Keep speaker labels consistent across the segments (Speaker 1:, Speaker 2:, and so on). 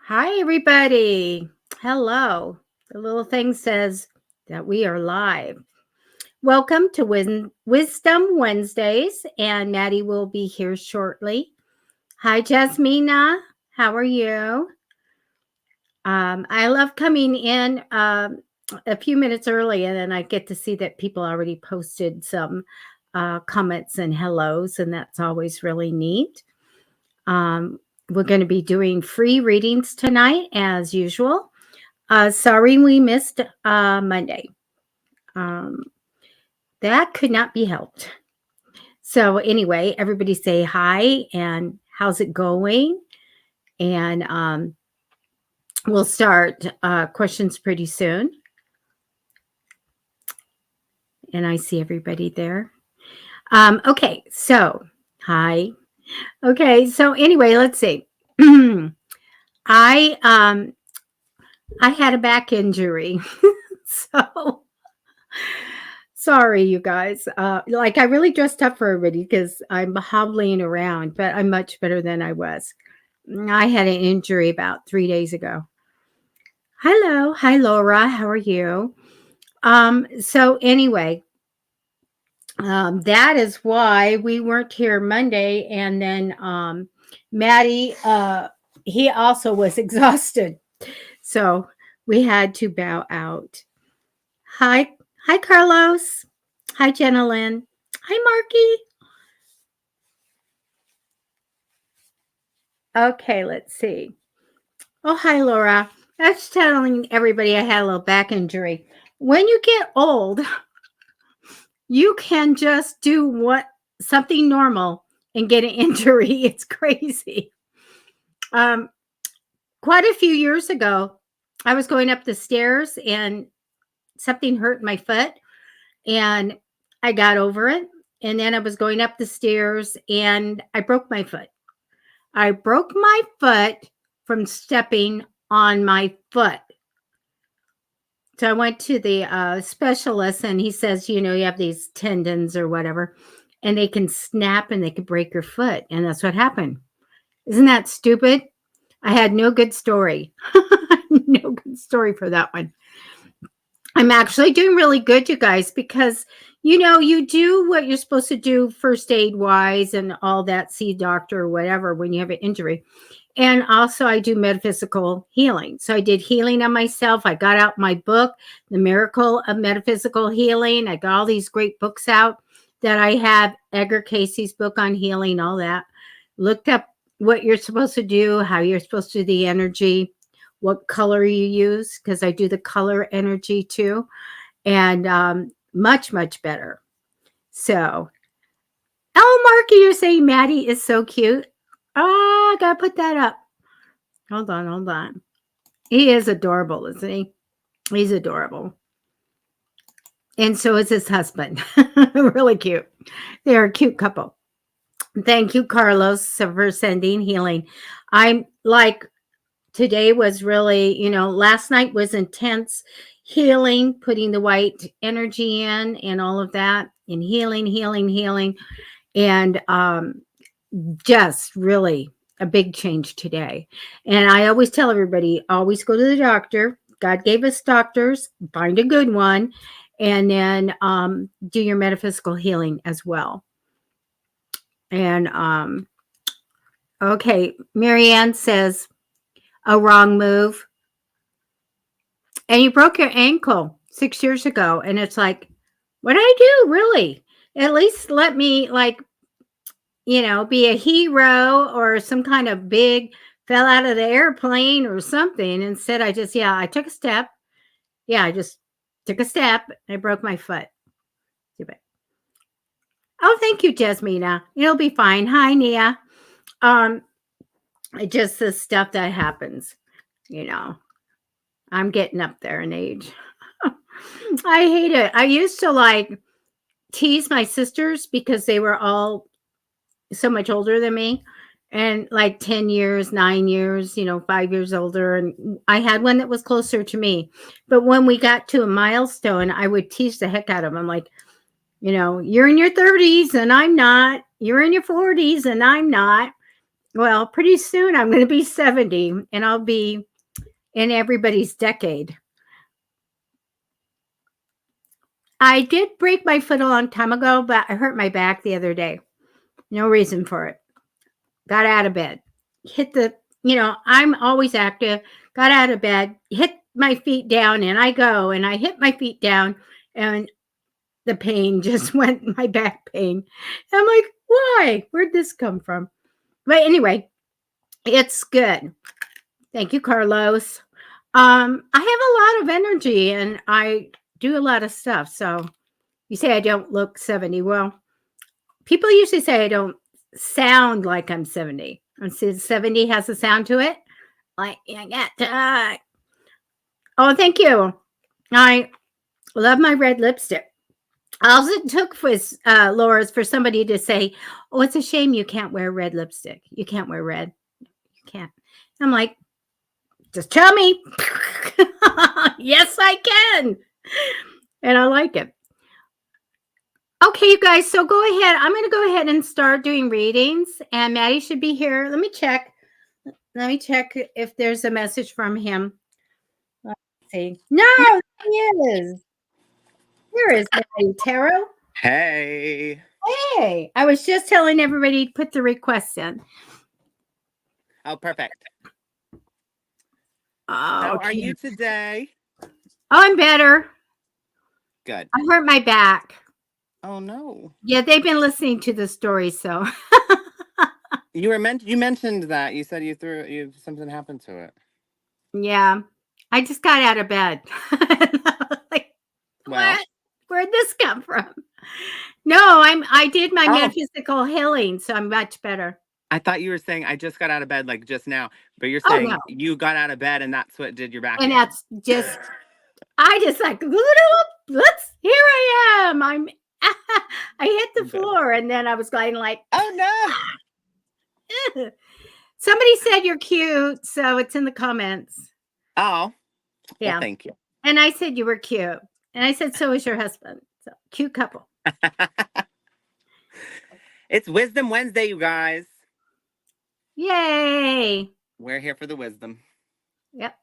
Speaker 1: Hi, everybody. Hello. The little thing says that we are live. Welcome to Wisdom Wednesdays, and Maddie will be here shortly. Hi, Jasmina. How are you? I love coming in a few minutes early, and then I get to see that people already posted some comments and hellos, and that's always really neat. Um, we're going to be doing free readings tonight, as usual. Sorry we missed Monday. Um, that could not be helped. So, anyway, everybody say hi and how's it going? And we'll start questions pretty soon. And I see everybody there. Okay, so hi. Okay, so anyway, let's see. I I had a back injury. So sorry, you guys. Like I really dressed up for everybody because I'm hobbling around, but I'm much better than I was. I had an injury about 3 days ago. Hello, hi Laura. How are you? So anyway, that is why we weren't here Monday, and then Maddie, he also was exhausted, so we had to bow out. Hi, hi Carlos. Hi Jenna Lynn. Hi Marky. Okay, let's see. Oh, hi, Laura. I was telling everybody I had a little back injury. When you get old, you can just do what something normal and get an injury. It's crazy. Um, Quite a few years ago, I was going up the stairs and something hurt my foot, and I got over it. And then I was going up the stairs and I broke my foot. I broke my foot from stepping on my foot. So I went to the specialist, and he says, you have these tendons or whatever, and they can snap and they can break your foot. And that's what happened. Isn't that stupid? I had no good story. No good story for that one. I'm actually doing really good, you guys, because you do what you're supposed to do first aid wise and all that, see a doctor or whatever when you have an injury. And also, I do metaphysical healing. So I did healing on myself. I got out my book, The Miracle of Metaphysical Healing. I got all these great books out that I have. Edgar Casey's book on healing, all that. Looked up what you're supposed to do, how you're supposed to do the energy, what color you use, because I do the color energy too. And much, much better. So, oh, Marky, you're saying Maddie is so cute. Oh, I gotta put that up. Hold on. He is adorable, isn't he? He's adorable. And so is his husband. Really cute. They're a cute couple. Thank you, Carlos, for sending healing. I'm like, today was really, last night was intense healing, putting the white energy in and all of that, and healing. And just really a big change today. And I always tell everybody, always go to the doctor. God gave us doctors, find a good one, and then do your metaphysical healing as well. And okay, Marianne says a wrong move. And you broke your ankle 6 years ago. And it's like, what did I do? Really? At least let me be a hero or some kind of big fell out of the airplane or something. Instead, I took a step. I just took a step. I broke my foot. Too bad. Oh, thank you, Jasmina. It'll be fine. Hi, Nia. Just the stuff that happens, I'm getting up there in age. I hate it. I used to tease my sisters because they were all so much older than me, and 10 years, 9 years, 5 years older. And I had one that was closer to me. But when we got to a milestone, I would tease the heck out of them. I'm like, you're in your 30s and I'm not. You're in your 40s and I'm not. Well, pretty soon I'm going to be 70 and I'll be in everybody's decade. I did break my foot a long time ago, but I hurt my back the other day. No reason for it. Got out of bed, hit the, I'm always active. Got out of bed, hit my feet down, and I go and I hit my feet down, and the pain just went, my back pain. I'm like, why? Where'd this come from? But anyway, it's good. Thank you, Carlos. I have a lot of energy and I do a lot of stuff. So you say I don't look 70. Well, people usually say I don't sound like I'm 70. And since 70 has a sound to it, like, I got to. Oh, thank you. I love my red lipstick. All it took was, Laura's, for somebody to say, oh, it's a shame you can't wear red lipstick. You can't wear red. You can't. I'm like, just tell me. Yes, I can. And I like it. Okay, you guys, so go ahead. I'm going to go ahead and start doing readings. And Matty should be here. Let me check. Let me check if there's a message from him. Let's see. No, he is. Here is Matty Tarot.
Speaker 2: Hey.
Speaker 1: Hey, I was just telling everybody to put the requests in.
Speaker 2: Oh, perfect.
Speaker 1: Oh,
Speaker 2: How
Speaker 1: okay.
Speaker 2: are you today?
Speaker 1: Oh, I'm better.
Speaker 2: Good.
Speaker 1: I hurt my back.
Speaker 2: Oh no.
Speaker 1: Yeah, they've been listening to the story, so.
Speaker 2: You mentioned that. You said something happened to it.
Speaker 1: Yeah. I just got out of bed. Like,
Speaker 2: Well,
Speaker 1: what? Where'd this come from? No, I did my metaphysical healing, so I'm much better.
Speaker 2: I thought you were saying I just got out of bed like just now, but you're saying you got out of bed and that's what did your back.
Speaker 1: And that's just, I just like, here I am. I hit the floor and then I was going like,
Speaker 2: oh
Speaker 1: no. Somebody said you're cute, so it's in the comments.
Speaker 2: Oh,
Speaker 1: yeah.
Speaker 2: Well, thank you.
Speaker 1: And I said you were cute. And I said, so is your husband. So cute couple.
Speaker 2: It's Wisdom Wednesday, you guys.
Speaker 1: Yay.
Speaker 2: We're here for the wisdom.
Speaker 1: Yep.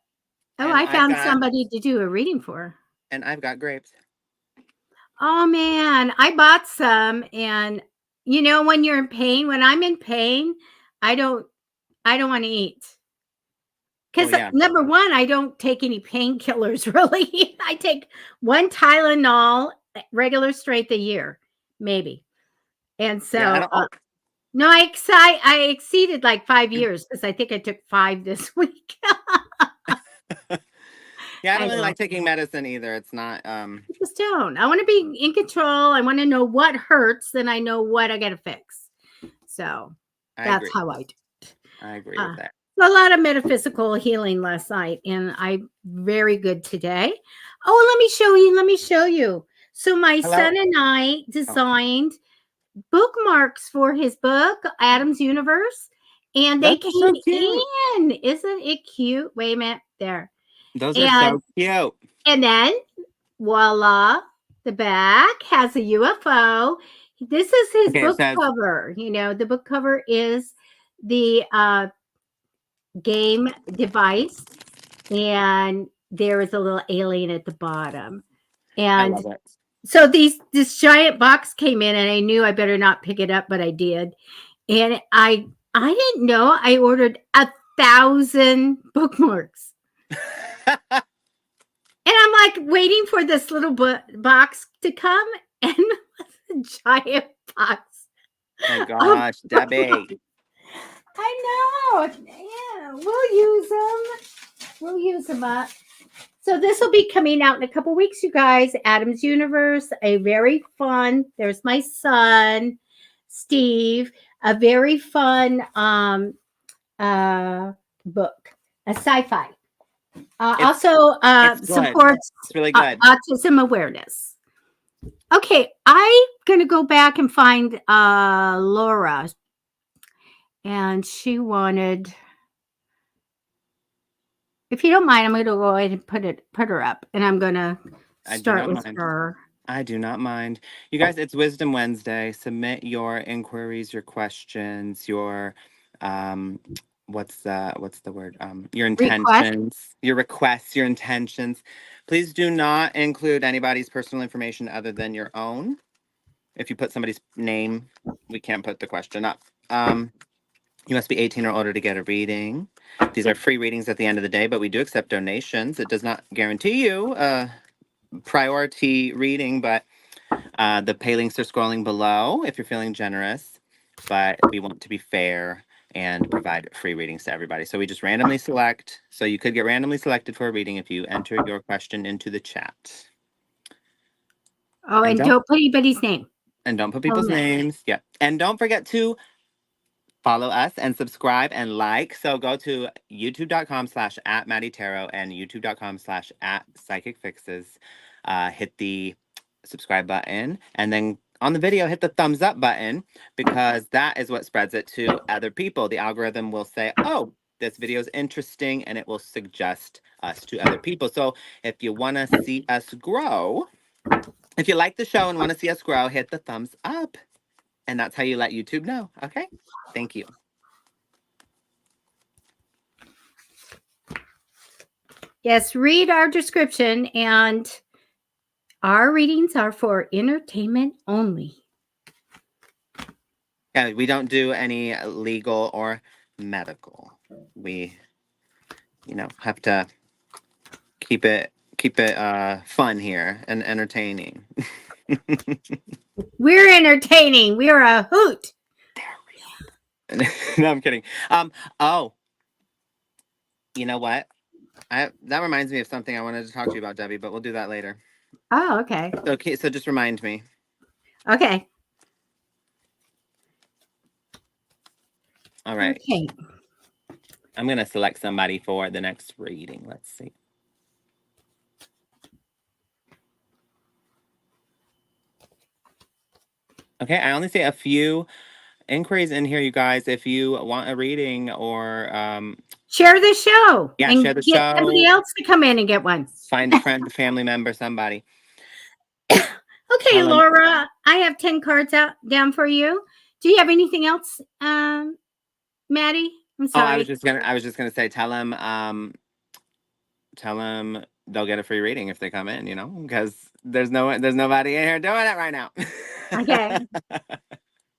Speaker 1: Oh, and I found somebody to do a reading for.
Speaker 2: And I've got grapes.
Speaker 1: Oh, man. I bought some. And, when you're in pain, when I'm in pain, I don't want to eat. Because number one, I don't take any painkillers, really. I take one Tylenol, regular strength, a year, maybe. And so, no, I exceeded like 5 years because I think I took 5 this week.
Speaker 2: Yeah, I don't really like taking medicine either. It's not.
Speaker 1: I just don't. I want to be in control. I want to know what hurts, then I know what I got to fix. So that's how I do it.
Speaker 2: I agree with that.
Speaker 1: A lot of metaphysical healing last night, and I'm very good today. Oh, let me show you. So my son and I designed bookmarks for his book, Adam's Universe, and they came in. Isn't it cute? Wait a minute. There.
Speaker 2: Those are so cute.
Speaker 1: And then, voila, the back has a UFO. This is his book cover. The book cover is the game device, and there is a little alien at the bottom. And
Speaker 2: I love it.
Speaker 1: So this giant box came in, and I knew I better not pick it up, but I did. And I didn't know I ordered 1,000 bookmarks. And I'm like waiting for this little box to come, and a giant box.
Speaker 2: Oh my gosh, Debbie.
Speaker 1: I know. Yeah, we'll use them up. So this will be coming out in a couple weeks, you guys. Adam's Universe, a very fun. There's my son, Steve. A very fun book, a sci-fi. Also supports
Speaker 2: it's really good.
Speaker 1: Autism awareness. Okay, I'm gonna go back and find Laura, and she wanted. If you don't mind, I'm going to go ahead and put her up, and I'm going to start with her.
Speaker 2: I do not mind. You guys, it's Wisdom Wednesday. Submit your inquiries, your questions, your what's the word? Your intentions, your requests, your intentions. Please do not include anybody's personal information other than your own. If you put somebody's name, we can't put the question up. You must be 18 or older to get a reading. These are free readings at the end of the day, but we do accept donations. It does not guarantee you a priority reading, but the pay links are scrolling below if you're feeling generous. But we want to be fair and provide free readings to everybody. So we just randomly select. So you could get randomly selected for a reading if you enter your question into the chat.
Speaker 1: Oh, and don't put anybody's name.
Speaker 2: And don't put people's names. Yeah. And don't forget to follow us and subscribe and like. So go to youtube.com/@Matty Tarot and youtube.com/@PsychicFixes. Hit the subscribe button, and then on the video, hit the thumbs up button, because that is what spreads it to other people. The algorithm will say, oh, this video is interesting, and it will suggest us to other people. So if you want to see us grow, if you like the show and want to see us grow, hit the thumbs up. And that's how you let YouTube know. Okay? Thank you.
Speaker 1: Yes, read our description, and our readings are for entertainment only.
Speaker 2: Yeah, we don't do any legal or medical. We, have to keep it fun here and entertaining.
Speaker 1: We're entertaining. We're a hoot.
Speaker 2: No, I'm kidding. Oh, you know what? That reminds me of something I wanted to talk to you about, Debbie, but we'll do that later.
Speaker 1: Oh, okay.
Speaker 2: Okay, so just remind me.
Speaker 1: Okay.
Speaker 2: All right.
Speaker 1: Okay.
Speaker 2: I'm going to select somebody for the next reading. Let's see. Okay, I only see a few inquiries in here, you guys. If you want a reading or
Speaker 1: share the show.
Speaker 2: Yeah,
Speaker 1: and
Speaker 2: share the
Speaker 1: get
Speaker 2: show.
Speaker 1: Somebody else to come in and get one.
Speaker 2: Find a friend, a family member, somebody.
Speaker 1: Okay, Laura, I have 10 cards down for you. Do you have anything else, Matty? I'm sorry.
Speaker 2: Oh, I was just gonna say, tell them they'll get a free reading if they come in, because there's nobody in here doing it right now.
Speaker 1: Okay.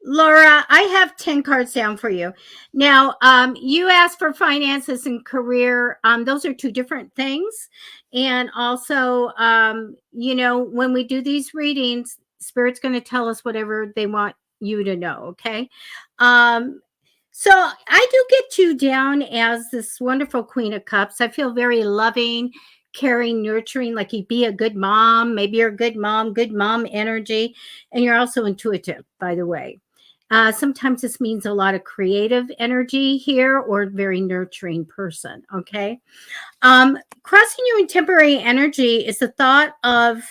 Speaker 1: Laura, I have 10 cards down for you. Now, you asked for finances and career. Those are two different things. And also, when we do these readings, Spirit's going to tell us whatever they want you to know. Okay. So I do get you down as this wonderful Queen of Cups. I feel very loving, caring, nurturing, like you'd be a good mom. Maybe you're a good mom energy. And you're also intuitive, by the way. Sometimes this means a lot of creative energy here, or very nurturing person. Okay. Crossing you in temporary energy is the thought of,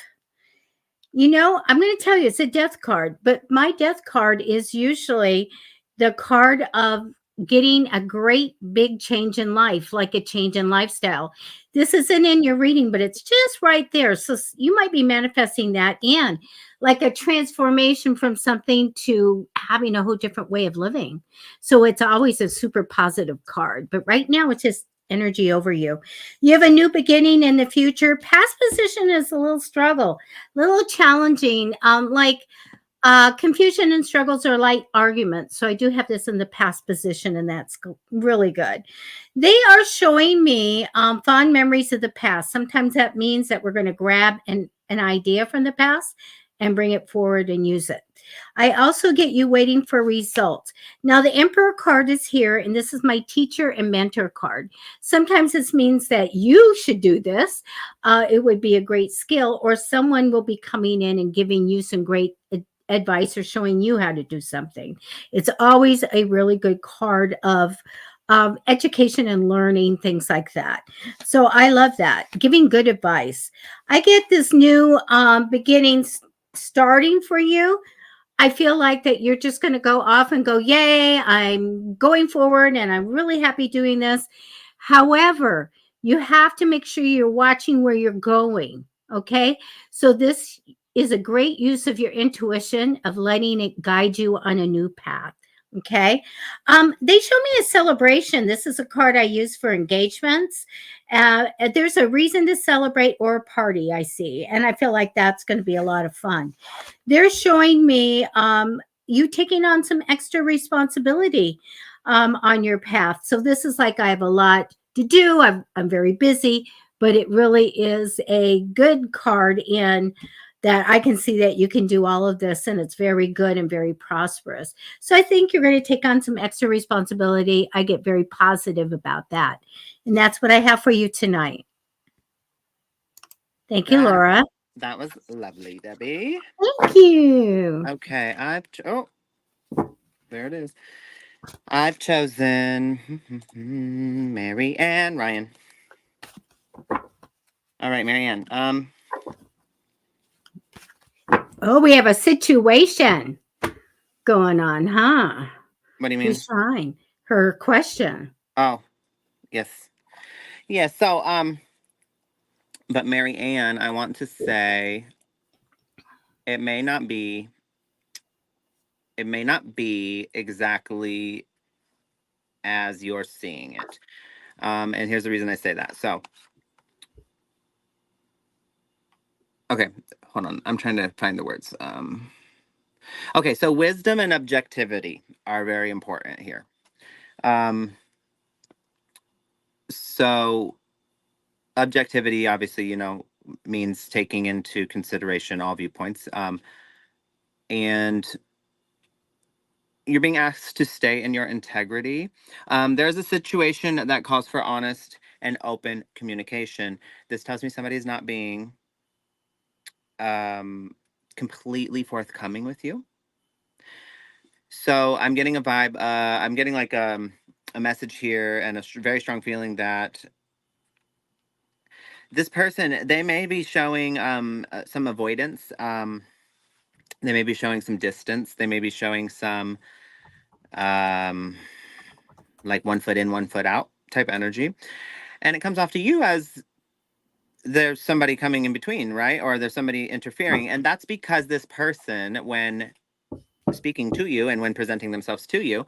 Speaker 1: I'm going to tell you, it's a death card, but my death card is usually the card of getting a great big change in life, like a change in lifestyle. This isn't in your reading, but it's just right there. So you might be manifesting that, and like a transformation from something to having a whole different way of living. So it's always a super positive card. But right now it's just energy over you. You have a new beginning in the future. Past position is a little struggle, a little challenging. Confusion and struggles are like arguments. So I do have this in the past position, and that's really good. They are showing me fond memories of the past. Sometimes that means that we're going to grab an idea from the past and bring it forward and use it. I also get you waiting for results. Now, the Emperor card is here, and this is my teacher and mentor card. Sometimes this means that you should do this. It would be a great skill, or someone will be coming in and giving you some great advice or showing you how to do something. It's always a really good card of education and learning, things like that. So I love that. Giving good advice. I get this new beginnings starting for you. I feel like that you're just going to go off and go, yay, I'm going forward and I'm really happy doing this. However, you have to make sure you're watching where you're going. Okay. So this is a great use of your intuition, of letting it guide you on a new path. Okay. They show me a celebration. This is a card I use for engagements. There's a reason to celebrate or a party, I see. And I feel like that's going to be a lot of fun. They're showing me you taking on some extra responsibility on your path. So this is like I have a lot to do. I'm very busy, but it really is a good card in that I can see that you can do all of this and it's very good and very prosperous. So I think you're going to take on some extra responsibility. I get very positive about that. And that's what I have for you tonight. Thank you, Laura.
Speaker 2: That was lovely, Debbie.
Speaker 1: Thank you.
Speaker 2: Okay, oh, there it is. I've chosen Mary Ann Ryan. All right, Mary Ann.
Speaker 1: Oh, we have a situation going on, huh?
Speaker 2: What do you mean?
Speaker 1: Who's trying? Her question.
Speaker 2: Oh, yes. Yeah, so but Mary Ann, I want to say it may not be exactly as you're seeing it. And here's the reason I say that. So okay, hold on. I'm trying to find the words. Okay, so wisdom and objectivity are very important here. So objectivity, obviously, you know, means taking into consideration all viewpoints. And you're being asked to stay in your integrity. There's a situation that calls for honest and open communication. This tells me somebody is not being completely forthcoming with you. So I'm getting a vibe. I'm getting like a message here and a very strong feeling that this person, they may be showing some avoidance. They may be showing some distance. They may be showing some like 1 foot in, 1 foot out type energy. And it comes off to you as there's somebody coming in between, right? Or there's somebody interfering. And that's because this person, when speaking to you and when presenting themselves to you,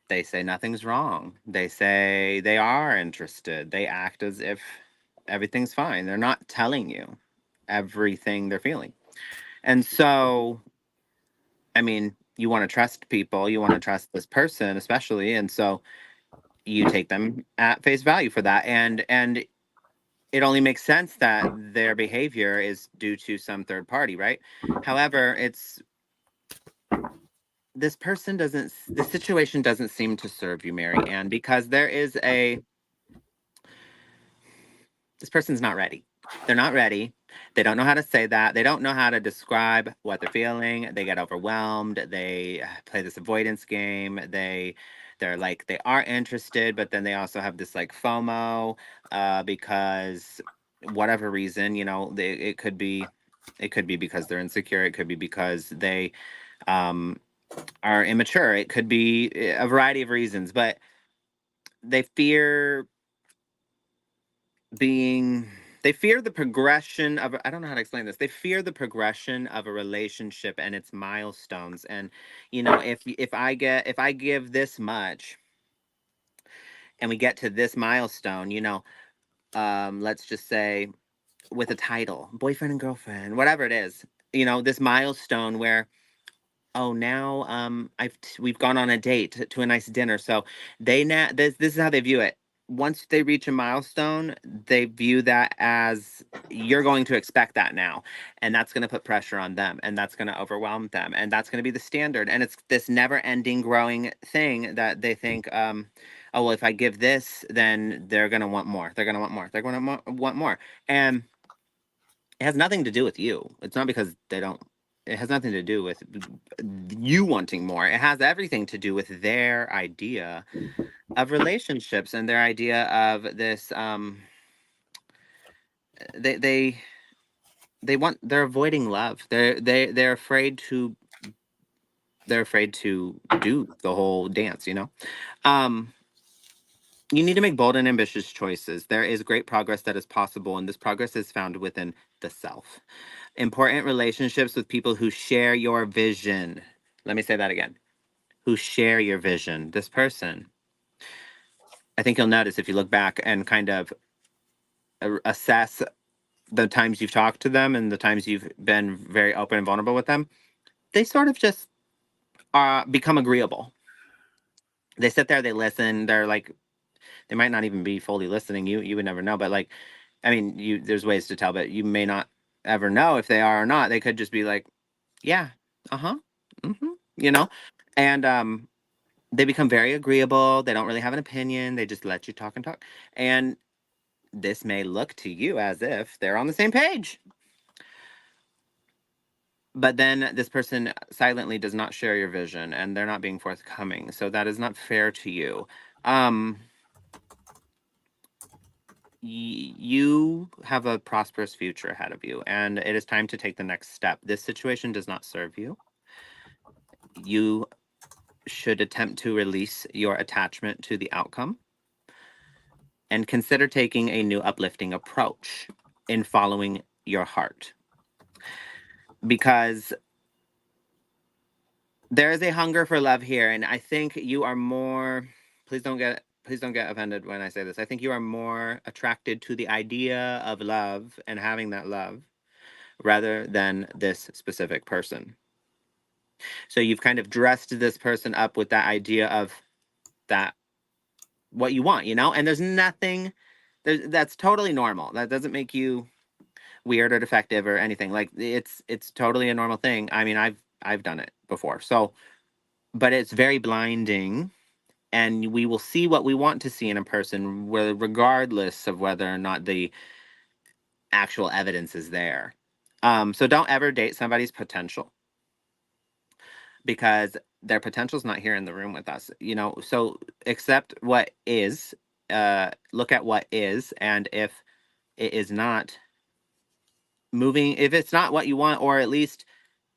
Speaker 2: they say nothing's wrong. They say they are interested. They act as if everything's fine. They're not telling you everything they're feeling. And so, I mean, you want to trust people, you want to trust this person especially, and so you take them at face value for that. And it only makes sense that their behavior is due to some third party, right? However, this situation doesn't seem to serve you, Mary Ann, because this person's not ready. They're not ready. They don't know how to say that. They don't know how to describe what they're feeling. They get overwhelmed. They play this avoidance game. They're like, they are interested, but then they also have this like FOMO because whatever reason, you know, it could be because they're insecure. It could be because they are immature. It could be a variety of reasons, but they fear they fear the progression of, I don't know how to explain this. They fear the progression of a relationship and its milestones. And you know, if I give this much and we get to this milestone, you know, let's just say with a title, boyfriend and girlfriend, whatever it is, you know, this milestone where, oh, now we've gone on a date to a nice dinner. So this is how they view it. Once they reach a milestone, they view that as you're going to expect that now, and that's going to put pressure on them, and that's going to overwhelm them, and that's going to be the standard. And it's this never-ending growing thing that they think, oh well, if I give this, then they're going to want more. They're going to want more. They're going to want more, and it has nothing to do with you. It's not because they don't. It has nothing to do with you wanting more. It has everything to do with their idea of relationships and their idea of this. They they're avoiding love. They're afraid to. They're afraid to do the whole dance. You know. You need to make bold and ambitious choices. There is great progress that is possible, and this progress is found within the self. Important relationships with people who share your vision. Let me say that again. who share your vision. This person, I think you'll notice if you look back and kind of assess the times you've talked to them and the times you've been very open and vulnerable with them, they sort of just become agreeable. They sit there, they listen, they're like, they might not even be fully listening. You would never know, but like, I mean, there's ways to tell, but you may not ever know if they are or not. They could just be like, yeah, uh-huh, mm-hmm, and they become very agreeable. They don't really have an opinion. They just let you talk and talk. And this may look to you as if they're on the same page. But then this person silently does not share your vision and they're not being forthcoming. So that is not fair to you. You have a prosperous future ahead of you, and it is time to take the next step. This situation does not serve you. You should attempt to release your attachment to the outcome and consider taking a new uplifting approach in following your heart. Because there is a hunger for love here, and I think you are more, please don't get offended when I say this. I think you are more attracted to the idea of love and having that love rather than this specific person. So you've kind of dressed this person up with that idea of that, what you want, and there's nothing that's totally normal. That doesn't make you weird or defective or anything. Like it's totally a normal thing. I mean, I've done it before. So, but it's very blinding, and we will see what we want to see in a person regardless of whether or not the actual evidence is there. So don't ever date somebody's potential, because their potential is not here in the room with us, so accept what is, look at what is, and if it is not moving, if it's not what you want, or at least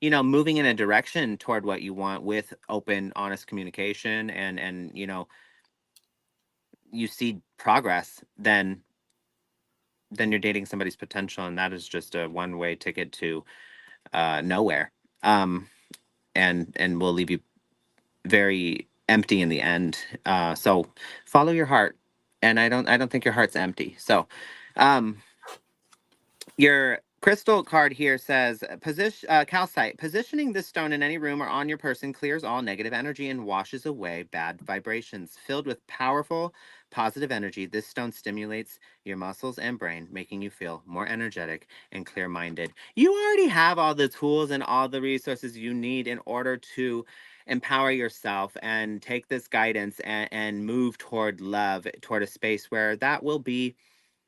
Speaker 2: moving in a direction toward what you want with open, honest communication, and you see progress, then you're dating somebody's potential, and that is just a one-way ticket to nowhere, and will leave you very empty in the end. So follow your heart, and I don't think your heart's empty. So your crystal card here says, calcite. Positioning this stone in any room or on your person clears all negative energy and washes away bad vibrations. Filled with powerful, positive energy, this stone stimulates your muscles and brain, making you feel more energetic and clear-minded. You already have all the tools and all the resources you need in order to empower yourself and take this guidance and move toward love, toward a space where that will be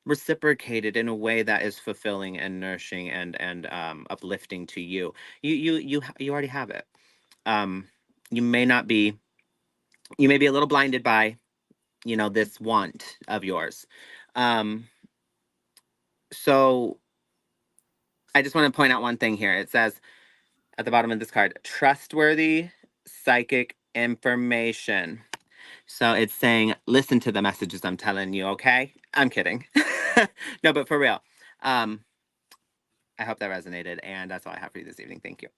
Speaker 2: reciprocated in a way that is fulfilling and nourishing and uplifting to you. You already have it. You may not be, you may be a little blinded by this want of yours. So I just want to point out one thing here. It says at the bottom of this card, trustworthy psychic information. So it's saying, listen to the messages I'm telling you, okay? I'm kidding. No, but for real. I hope that resonated, and that's all I have for you this evening. Thank you.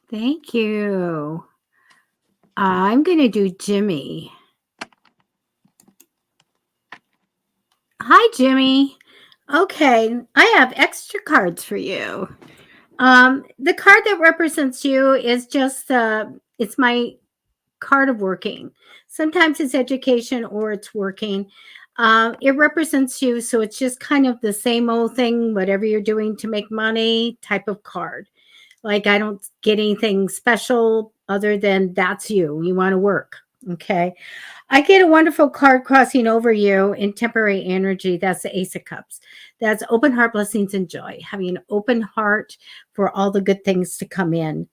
Speaker 1: Thank you. I'm going to do Jimmy. Hi, Jimmy. Okay, I have extra cards for you. The card that represents you is just, it's my card of working. Sometimes it's education or it's working. It represents you, so it's just kind of the same old thing, whatever you're doing to make money type of card. Like I don't get anything special other than that's you. You want to work. Okay. I get a wonderful card crossing over you in temporary energy. That's the Ace of Cups. That's open heart, blessings, and joy. Having an open heart for all the good things to come in.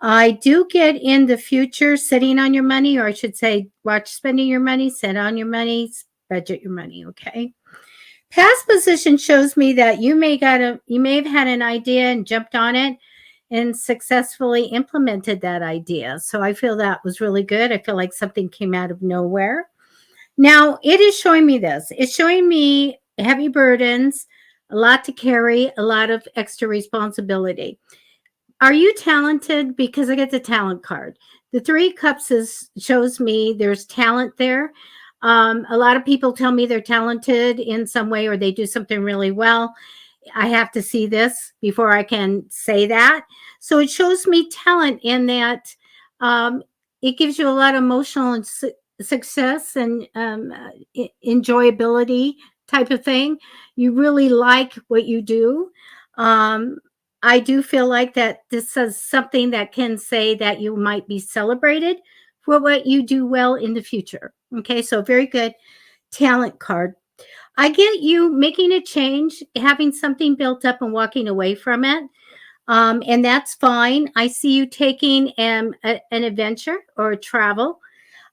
Speaker 1: I do get in the future sitting on your money, or I should say, watch spending your money, sit on your money, budget your money. Okay. Past position shows me that you may have had an idea and jumped on it and successfully implemented that idea. So I feel that was really good. I feel like something came out of nowhere. Now, it is showing me this. It's showing me heavy burdens, a lot to carry, a lot of extra responsibility. Are you talented? Because I get the talent card. The Three of Cups shows me there's talent there. A lot of people tell me they're talented in some way or they do something really well. I have to see this before I can say that. So it shows me talent in that um, it gives you a lot of emotional and success and enjoyability type of thing. You really like what you do. Um, I do feel like that this is something that can say that you might be celebrated for what you do well in the future. Okay, so very good talent card. I get you making a change, having something built up and walking away from it. And that's fine. I see you taking an adventure or a travel.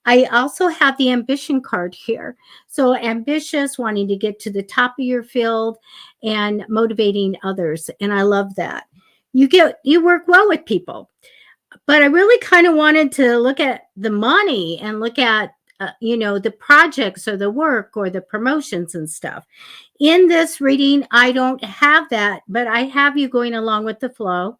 Speaker 1: I also have the ambition card here. So ambitious, wanting to get to the top of your field and motivating others. And I love that. You work well with people. But I really kind of wanted to look at the money and look at the projects or the work or the promotions and stuff. In this reading, I don't have that, but I have you going along with the flow.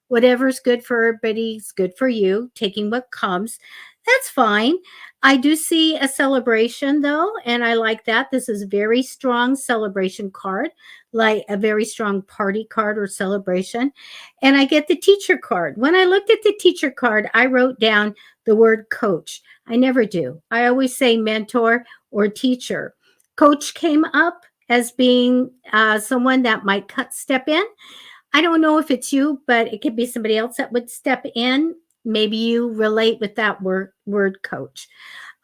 Speaker 1: Whatever's good for everybody's good for you, taking what comes. That's fine. I do see a celebration though, and I like that. This is a very strong celebration card, like a very strong party card or celebration. And I get the teacher card. When I looked at the teacher card, I wrote down the word coach. I never do. I always say mentor or teacher. Coach came up as being someone that might step in. I don't know if it's you, but it could be somebody else that would step in. Maybe you relate with that word coach.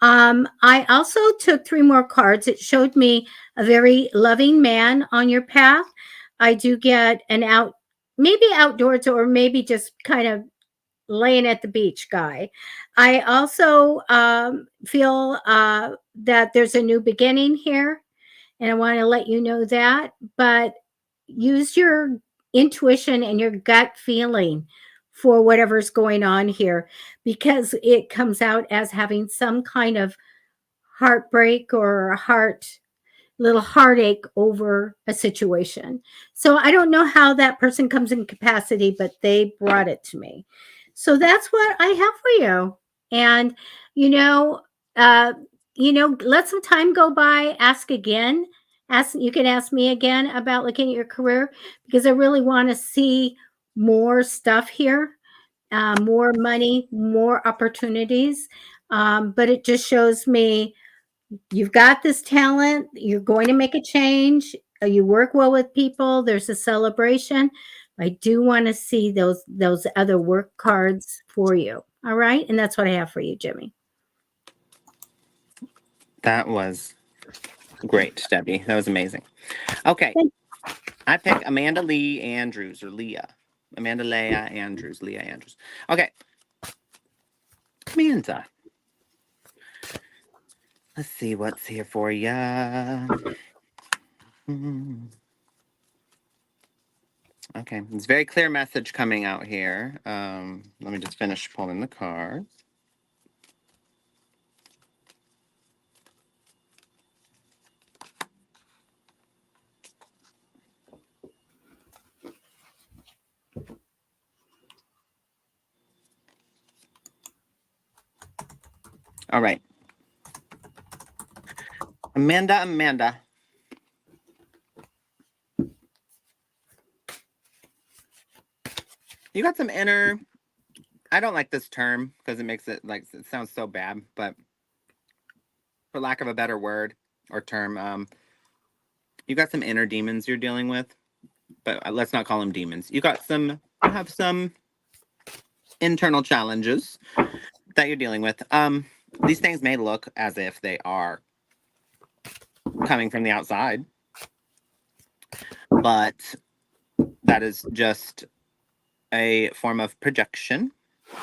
Speaker 1: I also took 3 more cards. It showed me a very loving man on your path. I do get maybe outdoors or maybe just kind of laying at the beach guy. I also feel that there's a new beginning here, and I want to let you know that. But use your intuition and your gut feeling for whatever's going on here because it comes out as having some kind of heartbreak or little heartache over a situation. So I don't know how that person comes in capacity, but they brought it to me. So that's what I have for you. And you know, uh, let some time go by. Ask again. You can ask me again about looking at your career because I really want to see more stuff here, more money, more opportunities. But it just shows me you've got this talent, you're going to make a change, you work well with people, there's a celebration. I do want to see those other work cards for you. All right, and that's what I have for you, Jimmy.
Speaker 2: That was great, Debbie. That was amazing. Okay, I pick Amanda Lee Andrews or Leah. Amanda Leah Andrews. Leah Andrews. Okay, Amanda. Let's see what's here for you. Okay, it's a very clear message coming out here. Let me just finish pulling the cards. All right. Amanda. You got some inner, I don't like this term because it makes it it sounds so bad, but for lack of a better word or term, you got some inner demons you're dealing with, but let's not call them demons. You have some internal challenges that you're dealing with. These things may look as if they are coming from the outside, but that is just a form of projection.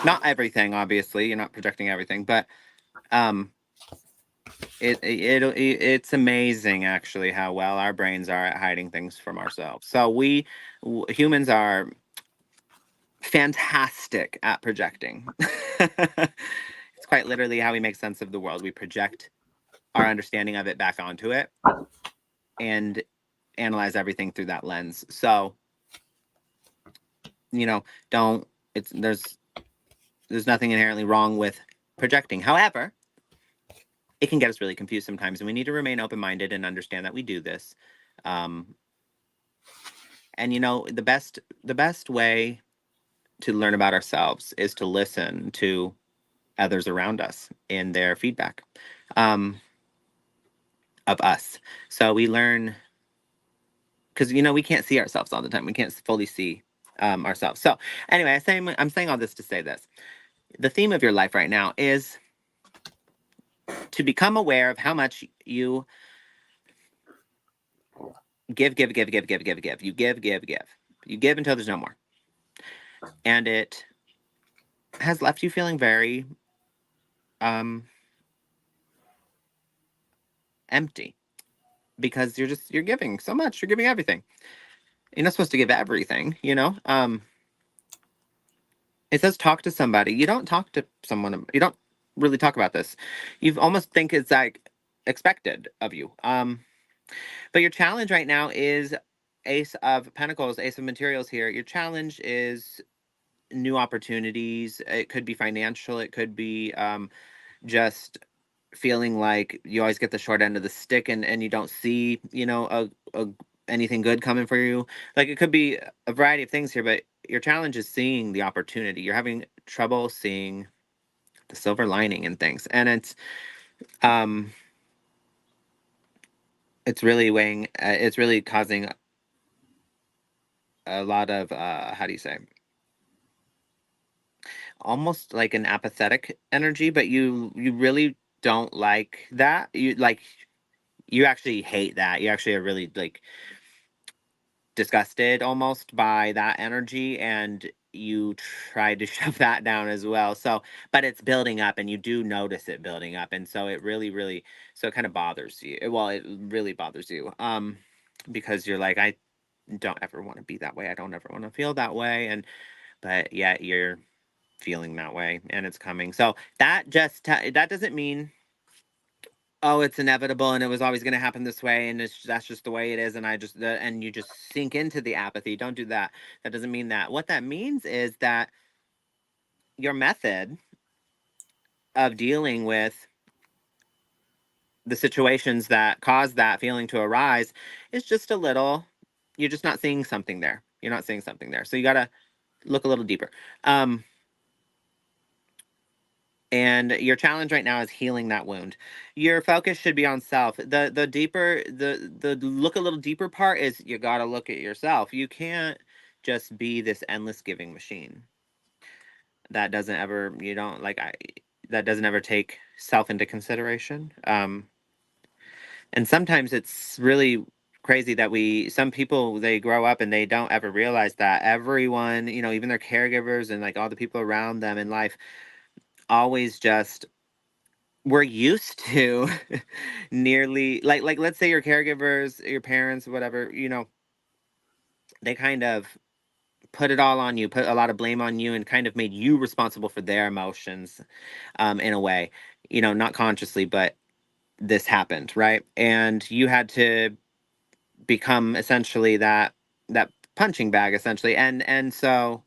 Speaker 2: Not everything, obviously. You're not projecting everything, but it's amazing actually how well our brains are at hiding things from ourselves. So humans are fantastic at projecting. It's quite literally how we make sense of the world. We project our understanding of it back onto it and analyze everything through that lens. So, there's there's nothing inherently wrong with projecting. However, it can get us really confused sometimes, and we need to remain open-minded and understand that we do this. And you know, the best way to learn about ourselves is to listen to others around us and their feedback of us. So we learn, because you know we can't see ourselves all the time. We can't fully see ourselves. So anyway, I'm saying all this to say this: the theme of your life right now is to become aware of how much you give. You give until there's no more, and it has left you feeling very empty, because you're giving so much. You're giving everything. You're not supposed to give everything, you know. It says talk to somebody. You don't talk to someone. You don't really talk about this. You almost think it's like expected of you. But your challenge right now is Ace of Pentacles, Ace of Materials here. Your challenge is new opportunities. It could be financial. It could be just feeling like you always get the short end of the stick, and you don't see, you know, anything good coming for you. Like, it could be a variety of things here, but your challenge is seeing the opportunity. You're having trouble seeing the silver lining in things, and it's really weighing. It's really causing a lot of how do you say? Almost like an apathetic energy, but you really don't like that. You actually hate that. You actually are really like disgusted almost by that energy, and you try to shove that down as well. So, but it's building up, and you do notice it building up, and so it really, so it kind of bothers you. Well, it really bothers you, because you're like, I don't ever want to be that way. I don't ever want to feel that way, and but yet you're feeling that way, and it's coming. So that that doesn't mean, oh, it's inevitable and it was always going to happen this way, and that's just the way it is, and and you just sink into the apathy. Don't do that. That doesn't mean that. What that means is that your method of dealing with the situations that cause that feeling to arise is just a little, you're just not seeing something there. You're not seeing something there. So you got to look a little deeper. And your challenge right now is healing that wound. Your focus should be on self. The deeper, the look a little deeper part is you got to look at yourself. You can't just be this endless giving machine. That doesn't ever, you don't like, that doesn't ever take self into consideration. And sometimes it's really crazy that some people, they grow up and they don't ever realize that everyone, you know, even their caregivers and like all the people around them in life always just, we're used to nearly like let's say your caregivers, your parents, whatever, you know, they kind of put it all on you, put a lot of blame on you, and kind of made you responsible for their emotions, in a way, you know, not consciously, but this happened, right? And you had to become essentially that punching bag, essentially, and so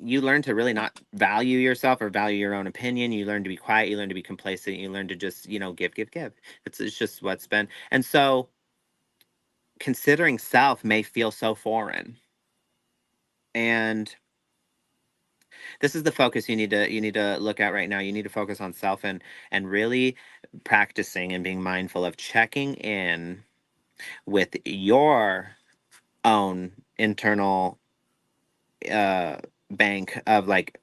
Speaker 2: you learn to really not value yourself or value your own opinion. You learn to be quiet. You learn to be complacent. You learn to just, you know, give. It's just what's been. And so considering self may feel so foreign. And this is the focus you need to look at right now. You need to focus on self, and really practicing and being mindful of checking in with your own internal bank of like,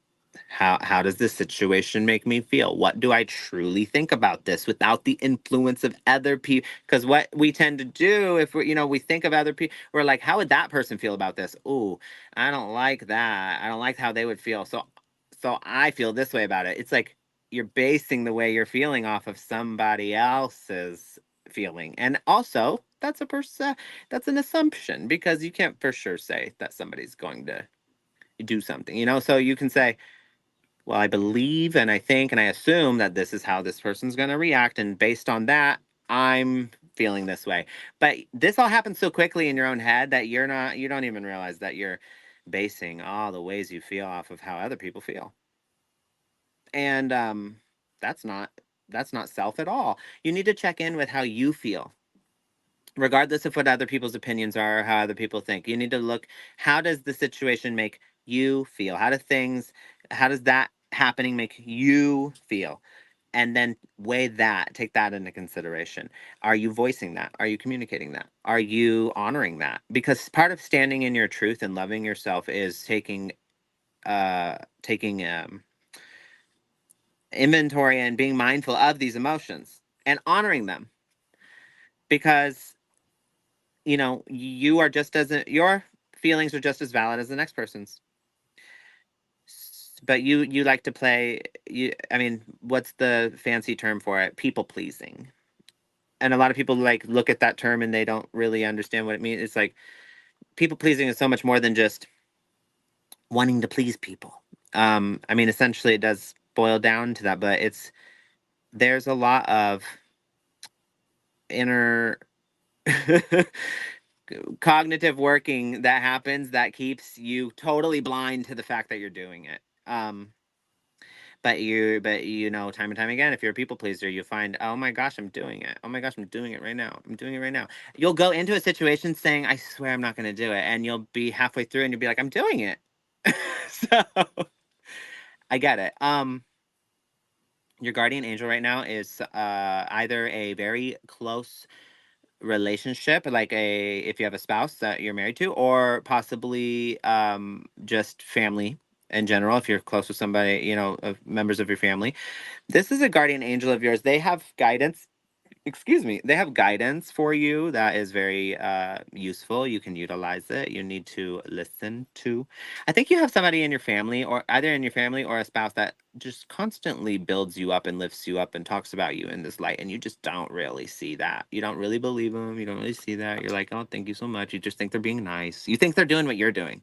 Speaker 2: how does this situation make me feel? What do I truly think about this without the influence of other people? Because what we tend to do, if we, you know, we think of other people, we're like, how would that person feel about this? Ooh, I don't like that. I don't like how they would feel. So I feel this way about it. It's like you're basing the way you're feeling off of somebody else's feeling. And also, that's an assumption, because you can't for sure say that somebody's going to do something, you know? So you can say, well, I believe and I think and I assume that this is how this person's going to react. And based on that, I'm feeling this way. But this all happens so quickly in your own head that you don't even realize that you're basing all the ways you feel off of how other people feel. And that's not self at all. You need to check in with how you feel, regardless of what other people's opinions are or how other people think. You need to look, how does the situation make you feel? How does that happening make you feel? And then weigh that, take that into consideration. Are you voicing that? Are you communicating that? Are you honoring that? Because part of standing in your truth and loving yourself is taking inventory and being mindful of these emotions and honoring them, because you are just as your feelings are just as valid as the next person's. But you like to play, I mean, what's the fancy term for it? People pleasing. And a lot of people like look at that term and they don't really understand what it means. It's like people pleasing is so much more than just wanting to please people. I mean, essentially it does boil down to that, but there's a lot of inner cognitive working that happens that keeps you totally blind to the fact that you're doing it. But time and time again, if you're a people pleaser, you find, oh my gosh, I'm doing it. Oh my gosh, I'm doing it right now. I'm doing it right now. You'll go into a situation saying, I swear I'm not going to do it. And you'll be halfway through and you'll be like, I'm doing it. So I get it. Your guardian angel right now is either a very close relationship, like if you have a spouse that you're married to, or possibly just family in general, if you're close with somebody, of members of your family. This is a guardian angel of yours. They have guidance. Excuse me. They have guidance for you that is very useful. You can utilize it. You need to listen to. I think you have somebody in your family, or either in your family or a spouse, that just constantly builds you up and lifts you up and talks about you in this light. And you just don't really see that. You don't really believe them. You don't really see that. You're like, oh, thank you so much. You just think they're being nice. You think they're doing what you're doing.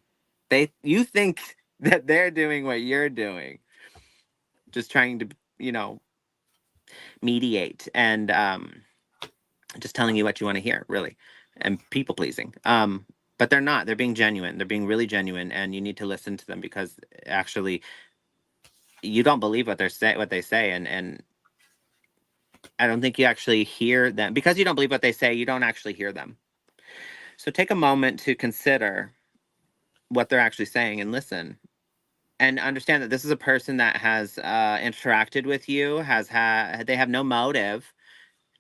Speaker 2: You think that they're doing what you're doing. Just trying to, you know, mediate and just telling you what you want to hear, really, and people pleasing. But they're not. They're being genuine. They're being really genuine, and you need to listen to them, because actually, you don't believe what they say, and I don't think you actually hear them, because you don't believe what they say. You don't actually hear them. So take a moment to consider what they're actually saying and listen. And understand that this is a person that has interacted with you, they have no motive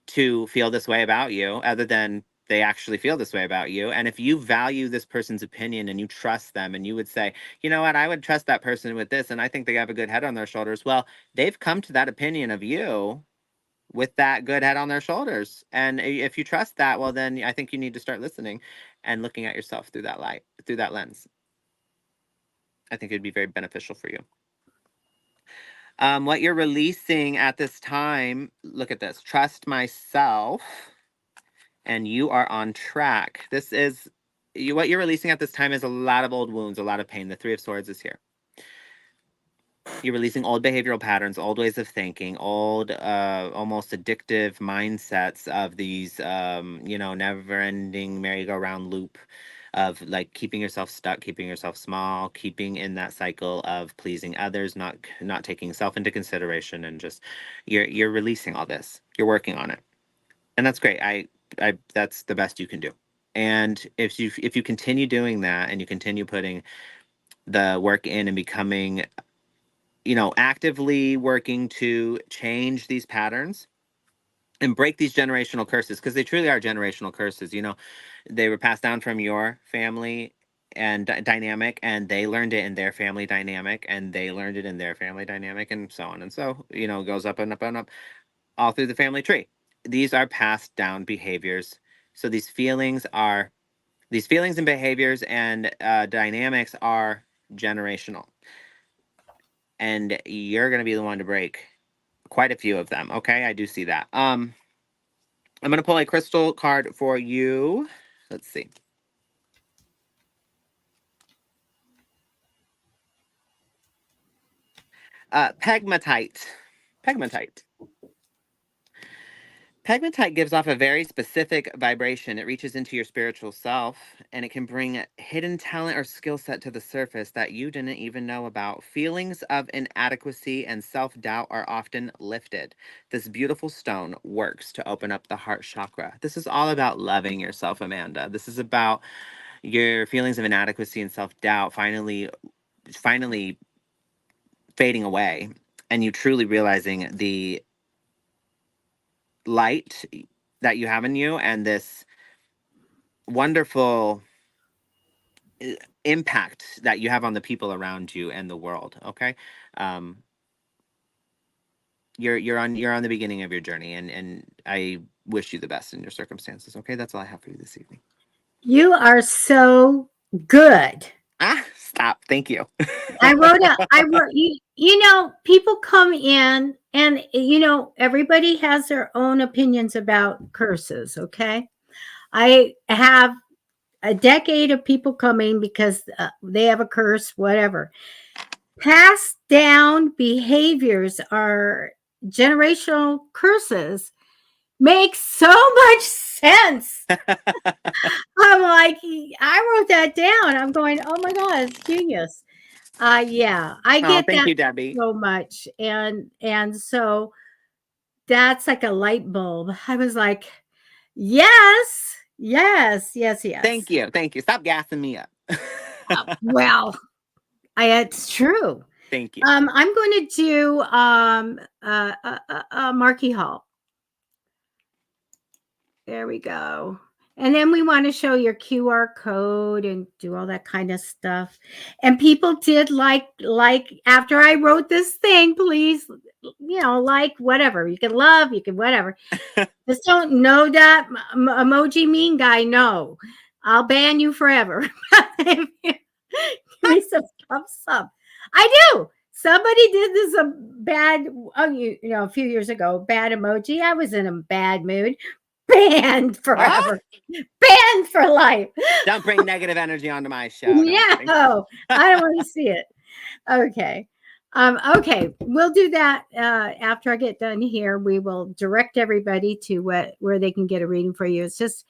Speaker 2: to feel this way about you, other than they actually feel this way about you. And if you value this person's opinion and you trust them, and you would say, you know what, I would trust that person with this, and I think they have a good head on their shoulders. Well, they've come to that opinion of you with that good head on their shoulders. And if you trust that, well, then I think you need to start listening and looking at yourself through that light, through that lens. I think it'd be very beneficial for you. What you're releasing at this time, look at this: trust myself, and you are on track. What you're releasing at this time is a lot of old wounds, a lot of pain. The Three of Swords is here. You're releasing old behavioral patterns, old ways of thinking, old, almost addictive mindsets of these, never-ending merry-go-round loop of like keeping yourself stuck, keeping yourself small, keeping in that cycle of pleasing others, not taking self into consideration, and just you're releasing all this. You're working on it, and that's great. I that's the best you can do. And if you continue doing that, and you continue putting the work in and becoming, actively working to change these patterns and break these generational curses, because they truly are generational curses. They were passed down from your family and dynamic, and they learned it in their family dynamic, and they learned it in their family dynamic, and so on. And so, it goes up and up and up all through the family tree. These are passed down behaviors. So these feelings and behaviors and dynamics are generational. And you're going to be the one to break quite a few of them. Okay, I do see that. I'm going to pull a crystal card for you. Let's see. Pegmatite. Pegmatite. Pegmatite gives off a very specific vibration. It reaches into your spiritual self, and it can bring hidden talent or skill set to the surface that you didn't even know about. Feelings of inadequacy and self-doubt are often lifted. This beautiful stone works to open up the heart chakra. This is all about loving yourself, Amanda. This is about your feelings of inadequacy and self-doubt finally fading away, and you truly realizing the light that you have in you and this wonderful impact that you have on the people around you and the world. Okay. um you're on the beginning of your journey, and I wish you the best in your circumstances. Okay, that's all I have for you this evening.
Speaker 1: You are so good.
Speaker 2: Stop. Thank you.
Speaker 1: I wrote, you know, people come in and, you know, everybody has their own opinions about curses. Okay. I have a decade of people coming because they have a curse, whatever. Passed down behaviors are generational curses. Makes so much sense. I'm like, I wrote that down. I'm going, oh my God, it's genius. Yeah, I
Speaker 2: Oh,
Speaker 1: get
Speaker 2: thank
Speaker 1: that
Speaker 2: you, Debbie.
Speaker 1: so much. And so that's like a light bulb. I was like, yes, yes, yes, yes.
Speaker 2: Thank you. Thank you. Stop gassing me up.
Speaker 1: Well, it's true.
Speaker 2: Thank you.
Speaker 1: I'm going to do Marquee Hall. There we go. And then we want to show your QR code and do all that kind of stuff. And people did like after I wrote this thing, please, you know, like whatever. You can love, you can whatever. Just don't know that emoji mean guy. No, I'll ban you forever. Give me some thumbs up. I do. Somebody did this a bad, you know, a few years ago, bad emoji. I was in a bad mood. Banned forever. Banned for life.
Speaker 2: Don't bring negative energy onto my show.
Speaker 1: No, I don't want to see it. Okay. Okay, we'll do that after I get done here. We will direct everybody to where they can get a reading for you. It's just,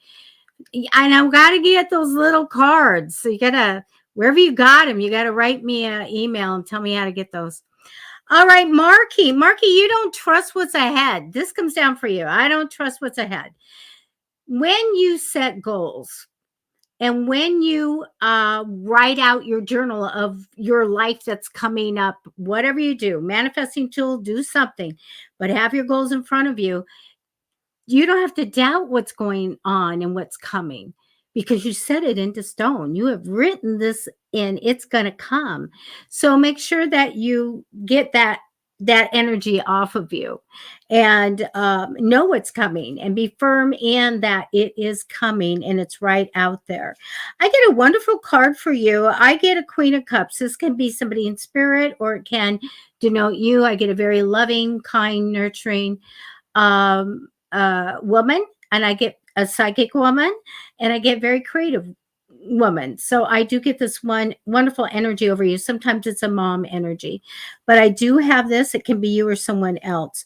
Speaker 1: and I've got to get those little cards. So you gotta, wherever you got them, you gotta write me an email and tell me how to get those. All right, Marky, you don't trust what's ahead. This comes down for you. I don't trust what's ahead. When you set goals and when you write out your journal of your life that's coming up, whatever you do, manifesting tool, do something, but have your goals in front of you. You don't have to doubt what's going on and what's coming because you set it into stone. You have written this in, it's going to come. So make sure that you get that energy off of you and know what's coming and be firm in that it is coming and it's right out there. I get a wonderful card for you. I get a Queen of Cups. This can be somebody in spirit or it can denote you. I get a very loving, kind, nurturing woman, and I get a psychic woman, and I get very creative woman. So I do get this one wonderful energy over you. Sometimes it's a mom energy, but I do have this. It can be you or someone else.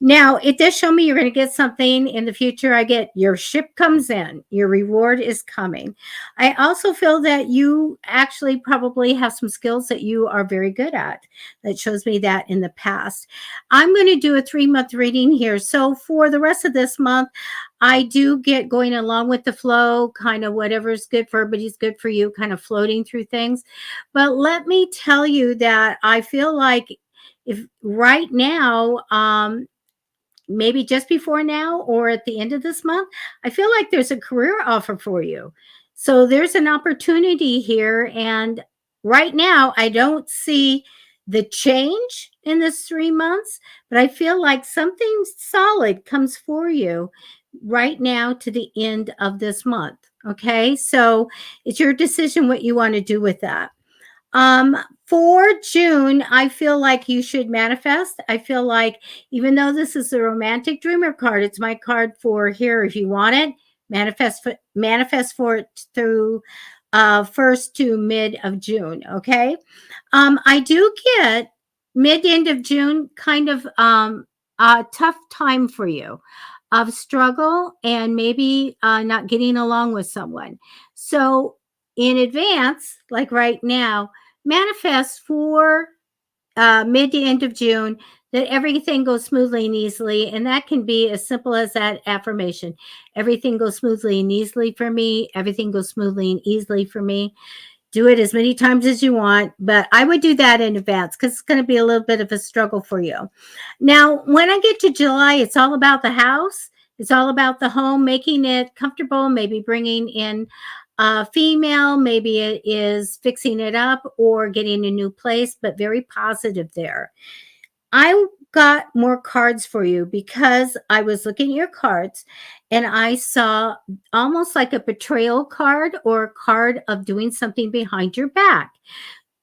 Speaker 1: Now, it does show me you're going to get something in the future. I get your ship comes in, your reward is coming. I also feel that you actually probably have some skills that you are very good at. That shows me that in the past. I'm going to do a 3-month reading here. So for the rest of this month, I do get going along with the flow, kind of whatever's good for everybody's good for you, kind of floating through things. But let me tell you that I feel like if right now, maybe just before now or at the end of this month, I feel like there's a career offer for you. So there's an opportunity here. And right now, I don't see the change in this 3 months, but I feel like something solid comes for you right now to the end of this month. Okay. So it's your decision what you want to do with that. For June, I feel like you should manifest. I feel like even though this is a romantic dreamer card, it's my card for here if you want it. Manifest for it through first to mid of June. Okay. I do get mid end of June kind of a tough time for you. of struggle and maybe not getting along with someone. So, in advance, like right now, manifest for mid to end of June that everything goes smoothly and easily. And that can be as simple as that affirmation. Everything goes smoothly and easily for me. Everything goes smoothly and easily for me. Do it as many times as you want, but I would do that in advance because it's going to be a little bit of a struggle for you. Now, when I get to July, it's all about the house. It's all about the home, making it comfortable, maybe bringing in a female, maybe it is fixing it up or getting a new place, but very positive there. I got more cards for you because I was looking at your cards and I saw almost like a betrayal card or a card of doing something behind your back.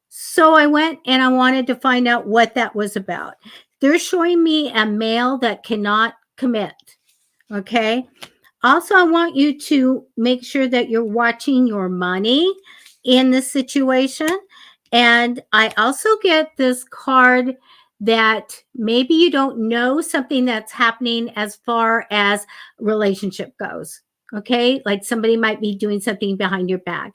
Speaker 1: So I went and I wanted to find out what that was about. They're showing me a male that cannot commit. Okay. Also, I want you to make sure that you're watching your money in this situation. And I also get this card that maybe you don't know something that's happening as far as relationship goes. Okay. Like somebody might be doing something behind your back.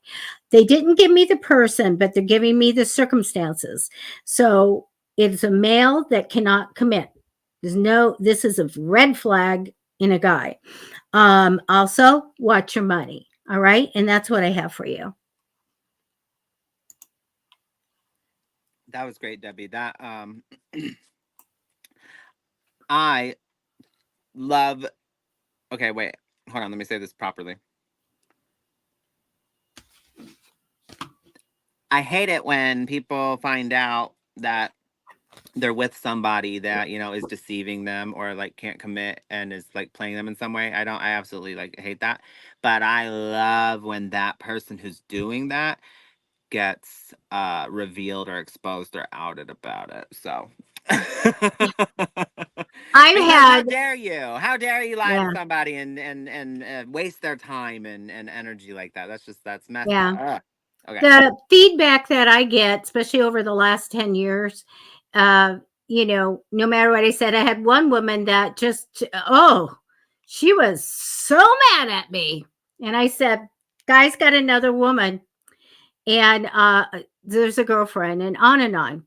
Speaker 1: They didn't give me the person, but they're giving me the circumstances. So it's a male that cannot commit. This is a red flag in a guy. Also, watch your money. All right. And that's what I have for you.
Speaker 2: That was great, Debbie. That I love. Okay, wait. Hold on. Let me say this properly. I hate it when people find out that they're with somebody that, you know, is deceiving them or like can't commit and is like playing them in some way. I absolutely like hate that. But I love when that person who's doing that gets revealed or exposed or outed about it. So
Speaker 1: I've
Speaker 2: because
Speaker 1: had,
Speaker 2: how dare you lie to
Speaker 1: yeah,
Speaker 2: somebody and waste their time and energy like that. That's messed
Speaker 1: yeah.
Speaker 2: up. Okay.
Speaker 1: The feedback that I get, especially over the last 10 years, uh, no matter what I said, I had one woman that just, oh, she was so mad at me. And I said, guy's got another woman and there's a girlfriend and on and on.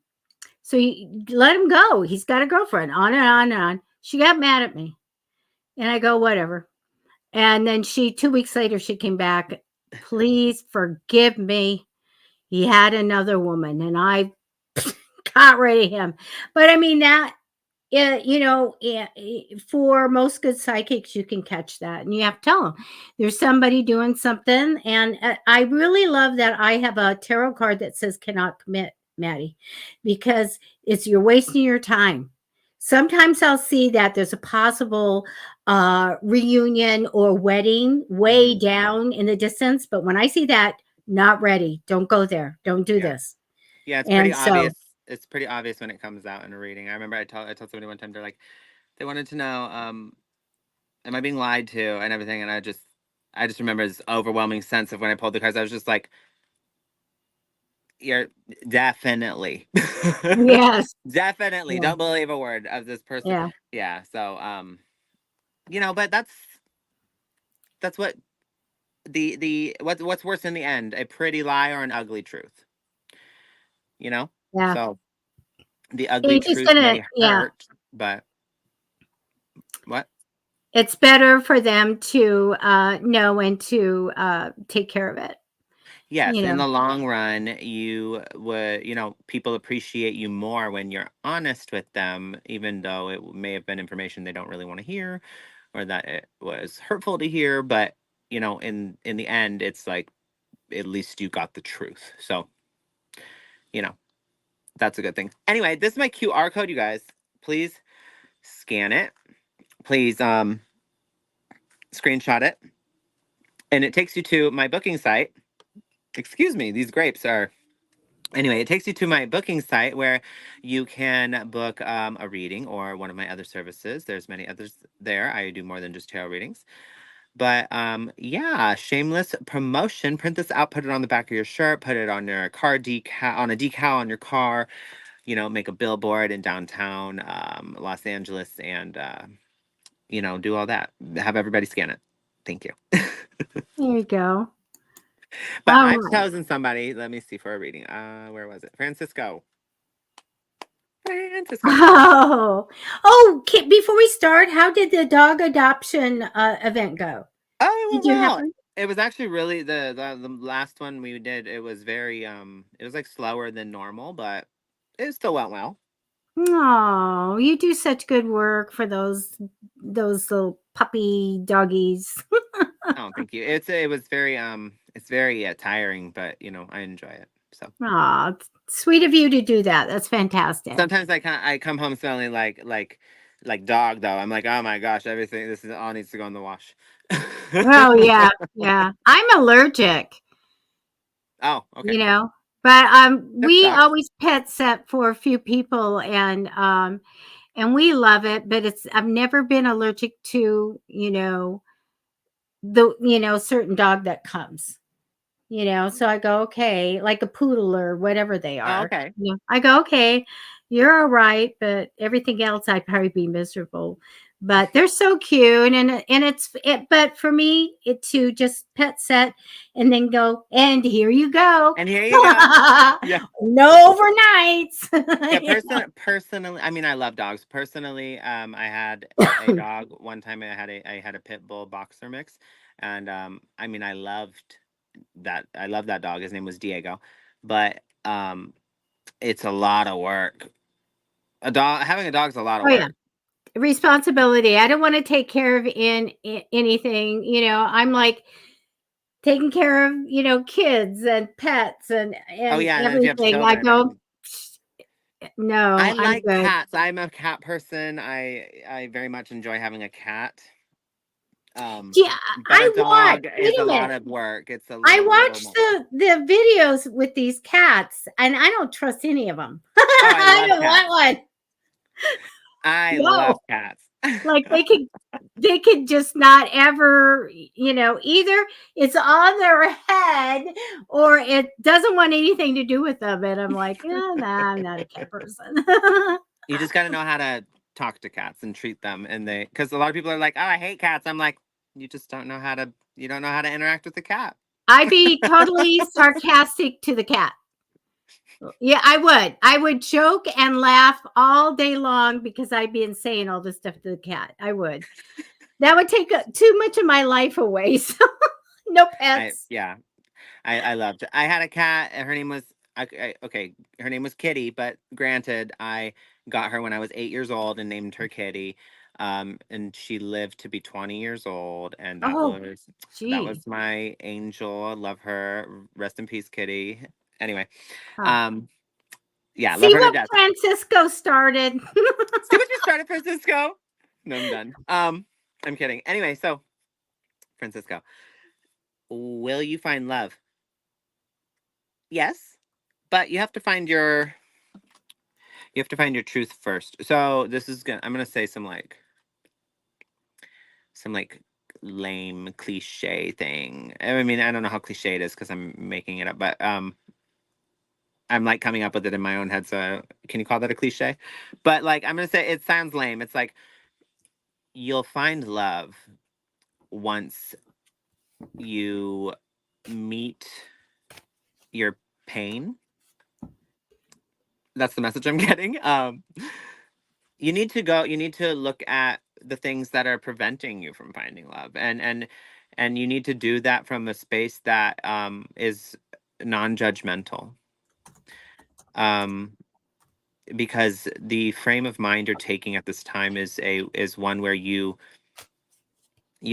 Speaker 1: So you let him go. He's got a girlfriend, on and on and on. She got mad at me. And I go, whatever. And then 2 weeks later, she came back. Please forgive me. He had another woman and I got rid of him. But I mean, that, for most good psychics, you can catch that and you have to tell them there's somebody doing something. And I really love that I have a tarot card that says cannot commit, Maddie, because you're wasting your time. Sometimes I'll see that there's a possible reunion or wedding way down in the distance. But when I see that, not ready, don't go there. Don't do
Speaker 2: Yeah.
Speaker 1: this.
Speaker 2: Yeah, it's pretty
Speaker 1: And so,
Speaker 2: obvious. It's pretty obvious when it comes out in a reading. I remember I told somebody one time, they're like, they wanted to know, am I being lied to and everything, and I just remember this overwhelming sense of when I pulled the cards. I was just like, you're definitely,
Speaker 1: yes.
Speaker 2: definitely
Speaker 1: Yeah.
Speaker 2: don't believe a word of this person.
Speaker 1: Yeah.
Speaker 2: Yeah, so but that's what what's worse in the end, a pretty lie or an ugly truth, you know?
Speaker 1: Yeah.
Speaker 2: So the ugly
Speaker 1: It is
Speaker 2: truth
Speaker 1: gonna,
Speaker 2: may
Speaker 1: yeah.
Speaker 2: hurt, but what?
Speaker 1: It's better for them to know and to take care of it.
Speaker 2: Yes,
Speaker 1: You
Speaker 2: in
Speaker 1: know.
Speaker 2: the long run, people appreciate you more when you're honest with them, even though it may have been information they don't really want to hear or that it was hurtful to hear. But, in the end, it's like at least you got the truth. So, you know, that's a good thing. Anyway, this is my QR code, you guys. Please scan it. Please screenshot it. And it takes you to my booking site. Excuse me, these grapes are. Anyway, it takes you to my booking site where you can book a reading or one of my other services. There's many others there. I do more than just tarot readings. But yeah, shameless promotion. Print this out, put it on the back of your shirt, put it on your car decal, on a decal on your car. Make a billboard in downtown Los Angeles, and do all that. Have everybody scan it. Thank you.
Speaker 1: There you go.
Speaker 2: But
Speaker 1: All
Speaker 2: I've
Speaker 1: right.
Speaker 2: chosen somebody. Let me see for a reading. Where was it? Francisco. Francisco.
Speaker 1: Before we start, how did the dog adoption event go?
Speaker 2: Oh, it
Speaker 1: Did
Speaker 2: went
Speaker 1: you have
Speaker 2: well.
Speaker 1: one?
Speaker 2: It was actually really the last one we did. It was very it was like slower than normal, but it still went well.
Speaker 1: Oh, you do such good work for those little puppy doggies.
Speaker 2: Oh, thank you. It was very it's very tiring, but I enjoy it. So
Speaker 1: Aw, sweet of you to do that. That's fantastic.
Speaker 2: sometimes I come home smelling like dog though. I'm like, oh my gosh, everything this is all needs to go in the wash.
Speaker 1: Oh yeah, yeah. I'm allergic,
Speaker 2: Oh, okay.
Speaker 1: you know. But
Speaker 2: That
Speaker 1: we
Speaker 2: sucks.
Speaker 1: always pet set for a few people and we love it, but I've never been allergic to, certain dog that comes. So I go, okay, like a poodle or whatever they
Speaker 2: Oh,
Speaker 1: are.
Speaker 2: okay.
Speaker 1: I go, okay, you're all right, but everything else I'd probably be miserable. But they're so cute, but for me, it to just pet set and then go, and here you go.
Speaker 2: And here you go. Yeah.
Speaker 1: No overnights.
Speaker 2: Yeah,
Speaker 1: Yeah.
Speaker 2: personally, I mean, I love dogs. Personally, I had a dog one time. I had a pit bull boxer mix, and I mean, I loved that. I love that dog. His name was Diego, but it's a lot of work. Having a dog's a lot of
Speaker 1: Oh yeah,
Speaker 2: work.
Speaker 1: responsibility. I don't want to take care of anything. I'm like taking care of kids and pets and
Speaker 2: Oh
Speaker 1: and
Speaker 2: yeah, and then if you have
Speaker 1: everything. I
Speaker 2: children, I
Speaker 1: go,
Speaker 2: mean, I
Speaker 1: no, I'm
Speaker 2: like
Speaker 1: good.
Speaker 2: cats. I'm a cat person. I very much enjoy having a cat.
Speaker 1: Yeah,
Speaker 2: But a
Speaker 1: I watch.
Speaker 2: dog
Speaker 1: Wait
Speaker 2: is
Speaker 1: a
Speaker 2: a lot
Speaker 1: minute.
Speaker 2: of work. It's a
Speaker 1: I
Speaker 2: little
Speaker 1: watch
Speaker 2: more.
Speaker 1: the videos with these cats, and I don't trust any of them.
Speaker 2: Oh, I
Speaker 1: I
Speaker 2: love
Speaker 1: don't
Speaker 2: cats.
Speaker 1: want one.
Speaker 2: I love
Speaker 1: No,
Speaker 2: cats.
Speaker 1: like they could just not ever, either it's on their head or it doesn't want anything to do with them. And I'm like, nah, I'm not a cat person.
Speaker 2: You just got to know how to talk to cats and treat them, and because a lot of people are like, "Oh, I hate cats." I'm like, you just don't know how to. You don't know how to interact with the cat.
Speaker 1: I'd be totally sarcastic to the cat. Yeah, I would. I would joke and laugh all day long because I'd be saying all this stuff to the cat. I would. That would take too much of my life away. So no
Speaker 2: I
Speaker 1: pets.
Speaker 2: Yeah, I loved it. I had a cat, and her name was okay. Her name was Kitty, but granted, I got her when I was 8 years old and named her Kitty. And she lived to be 20 years old, and that
Speaker 1: Oh,
Speaker 2: was that
Speaker 1: gee.
Speaker 2: was my angel. I love her. Rest in peace, Kitty. Anyway,
Speaker 1: Huh.
Speaker 2: um, yeah, love
Speaker 1: See
Speaker 2: her to
Speaker 1: what
Speaker 2: death.
Speaker 1: Francisco started.
Speaker 2: See what you started, Francisco. No, I'm done. I'm kidding. Anyway, so Francisco, will you find love? Yes, but you have to find your truth first. So this is gonna I'm gonna say some like lame cliche thing. I mean, I don't know how cliche it is because I'm making it up, but I'm like coming up with it in my own head. So can you call that a cliche? But like I'm gonna say it sounds lame. It's like you'll find love once you meet your pain. That's the message I'm getting. You need to look at the things that are preventing you from finding love, and you need to do that from a space that is non-judgmental. Um, because the frame of mind you're taking at this time is one where you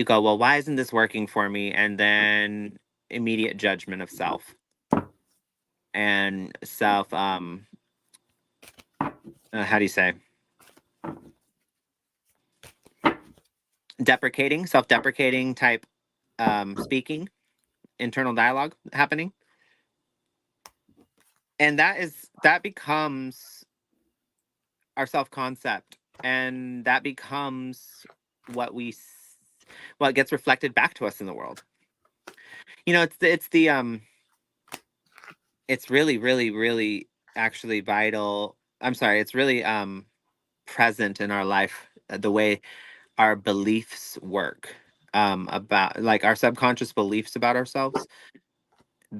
Speaker 2: go, well, why isn't this working for me? And then immediate judgment of self and self how do you say, deprecating, self-deprecating type speaking, internal dialogue happening, and that becomes our self-concept, and that becomes what what gets reflected back to us in the world. It's really, really, really actually vital. I'm sorry, it's really present in our life, the way our beliefs work, about like our subconscious beliefs about ourselves,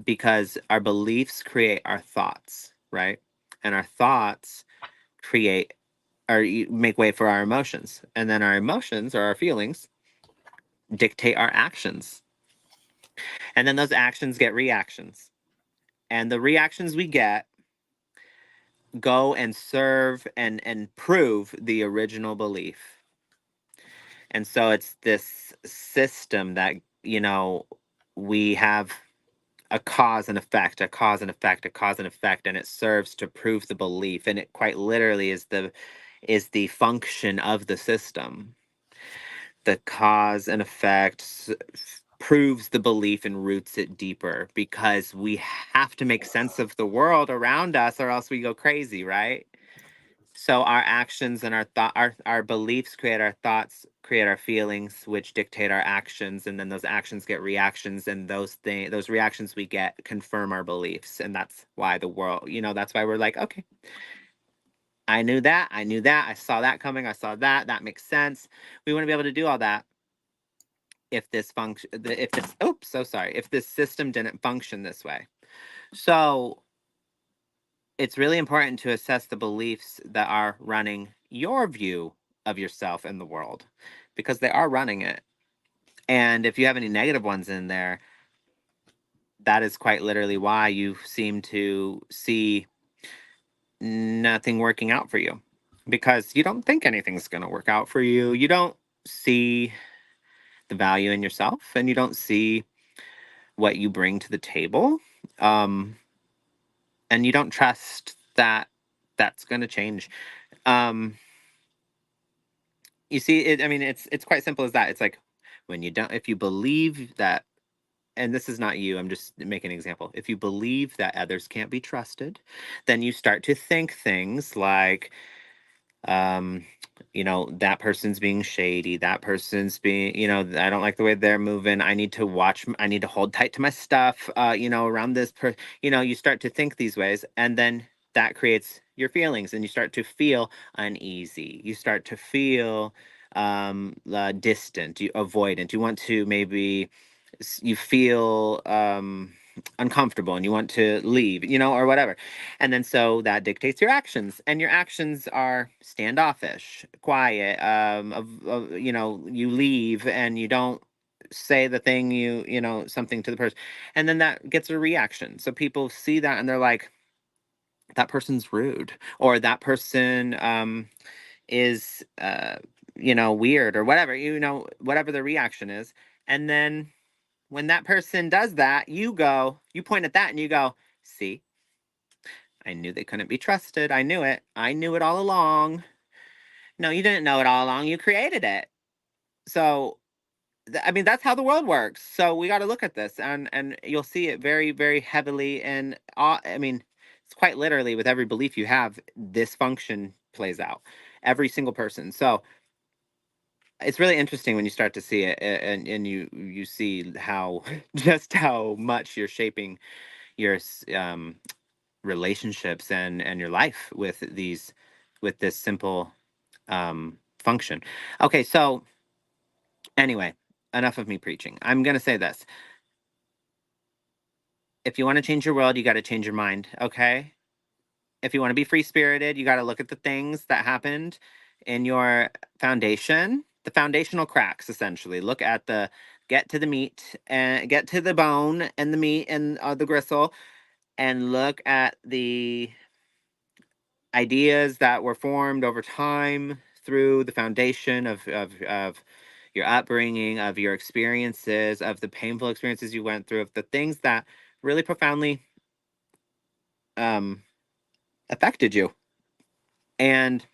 Speaker 2: because our beliefs create our thoughts, right? And our thoughts create or make way for our emotions. And then our emotions or our feelings dictate our actions. And then those actions get reactions. And the reactions we get go and serve and prove the original belief. And so it's this system that, we have a cause and effect, a cause and effect, a cause and effect, and it serves to prove the belief. And it quite literally is the function of the system. The cause and effect proves the belief and roots it deeper, because we have to make sense of the world around us or else we go crazy, right? So our actions and our beliefs create our thoughts, create our feelings, which dictate our actions, and then those actions get reactions, and those reactions we get confirm our beliefs, and that's why the world, that's why we're like, okay, I knew that, I saw that coming, I saw that, that makes sense. We want to be able to do all that if this function, if this, oops, so sorry, if this system didn't function this way. So it's really important to assess the beliefs that are running your view of yourself and the world, because they are running it. And if you have any negative ones in there, that is quite literally why you seem to see nothing working out for you, because you don't think anything's going to work out for you. You don't see the value in yourself, and you don't see what you bring to the table. Um, and you don't trust that that's going to change. Um, You see, I mean, it's quite simple as that. It's like, when you don't, if you believe that, and this is not you, I'm just making an example. If you believe that others can't be trusted, then you start to think things like, um that person's being shady, that person's being, I don't like the way they're moving, I need to hold tight to my stuff, around this you start to think these ways, and then that creates your feelings, and you start to feel uneasy, you start to feel distant, you avoidant, you want to maybe you feel uncomfortable and you want to leave, or whatever. And then so that dictates your actions, and your actions are standoffish, quiet. You leave and you don't say the thing, something to the person, and then that gets a reaction. So people see that and they're like, that person's rude, or that person is weird, or whatever, whatever the reaction is. And then when that person does that, you point at that and you go, see, I knew they couldn't be trusted. I knew it. I knew it all along. No, you didn't know it all along. You created it. So, I mean, that's how the world works. So we got to look at this, and you'll see it very, very heavily. And I mean, it's quite literally with every belief you have, this function plays out. Every single person. So it's really interesting when you start to see it, and you see how just how much you're shaping your relationships and your life with this simple function. Okay, so anyway, enough of me preaching. I'm gonna say this: if you want to change your world, you got to change your mind. Okay, if you want to be free spirited, you got to look at the things that happened in your foundation, the foundational cracks. Essentially, look at get to the meat and get to the bone and the meat and the gristle, and look at the ideas that were formed over time through the foundation of your upbringing, of your experiences, of the painful experiences you went through, of the things that really profoundly um, affected you. And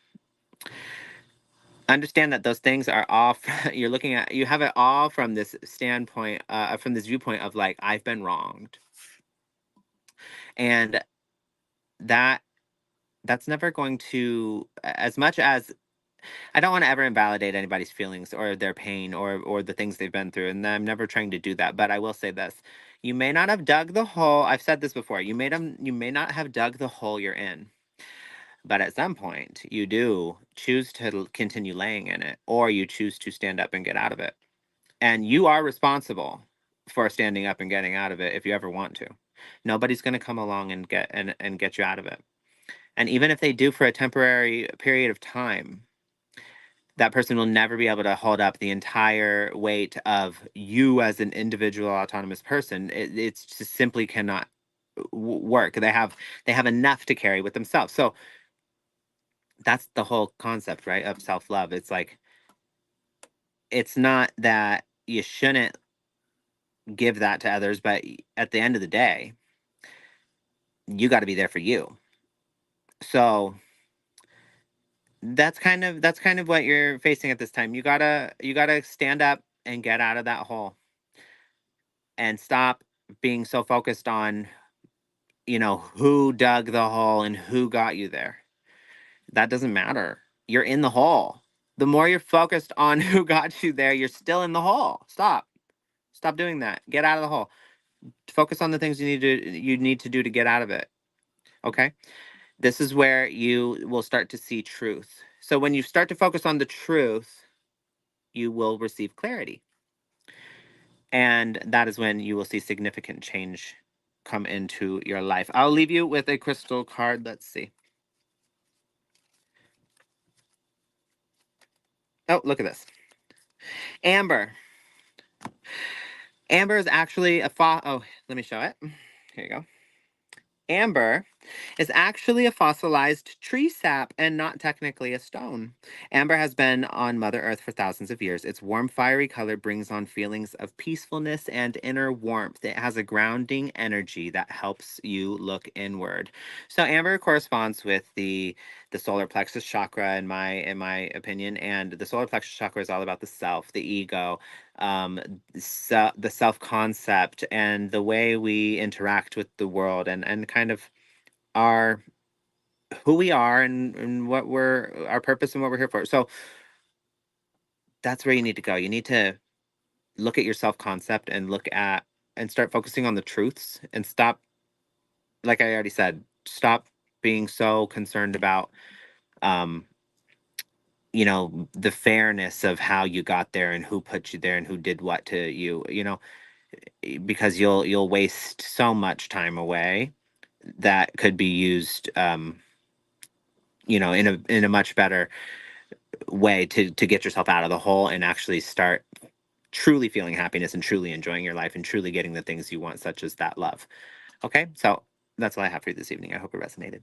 Speaker 2: understand that those things are all you have it all from this standpoint, from this viewpoint of like, I've been wronged. And that that's never going to, as much as I don't want to ever invalidate anybody's feelings or their pain or the things they've been through, and I'm never trying to do that. But I will say this: you may not have dug the hole. I've said this before. You may not have dug the hole you're in, But at some point, you do choose to continue laying in it, or you choose to stand up and get out of it. And you are responsible for standing up and getting out of it if you ever want to. Nobody's going to come along and get you out of it. And even if they do for a temporary period of time, that person will never be able to hold up the entire weight of you as an individual autonomous person. It's just simply cannot work. They have enough to carry with themselves. So that's the whole concept, right, of self-love. It's like, it's not that you shouldn't give that to others, but at the end of the day, you got to be there for you. So that's kind of what you're facing at this time. You gotta stand up and get out of that hole, and stop being so focused on, who dug the hole and who got you there. That doesn't matter. You're in the hole. The more you're focused on who got you there, you're still in the hole. Stop doing that. Get out of the hole. Focus on the things you need to do to get out of it. Okay? This is where you will start to see truth. So when you start to focus on the truth, you will receive clarity. And that is when you will see significant change come into your life. I'll leave you with a crystal card. Let's see. Oh, look at this. Amber. Amber is actually oh, let me show it. Here you go. Amber is actually a fossilized tree sap and not technically a stone. Amber has been on Mother Earth for thousands of years. Its warm, fiery color brings on feelings of peacefulness and inner warmth. It has a grounding energy that helps you look inward. So Amber corresponds with the solar plexus chakra, in my opinion, and the solar plexus chakra is all about the self, the ego, the self concept, and the way we interact with the world, and kind of our who we are, and what we're our purpose and what we're here for. So that's where you need to go. You need to look at your self concept and start focusing on the truths, and stop, like I already said, stop being so concerned about um the fairness of how you got there and who put you there and who did what to you, because you'll waste so much time away that could be used, in a much better way to get yourself out of the hole and actually start truly feeling happiness and truly enjoying your life and truly getting the things you want, such as that love. Okay, so that's all I have for you this evening. I hope it resonated.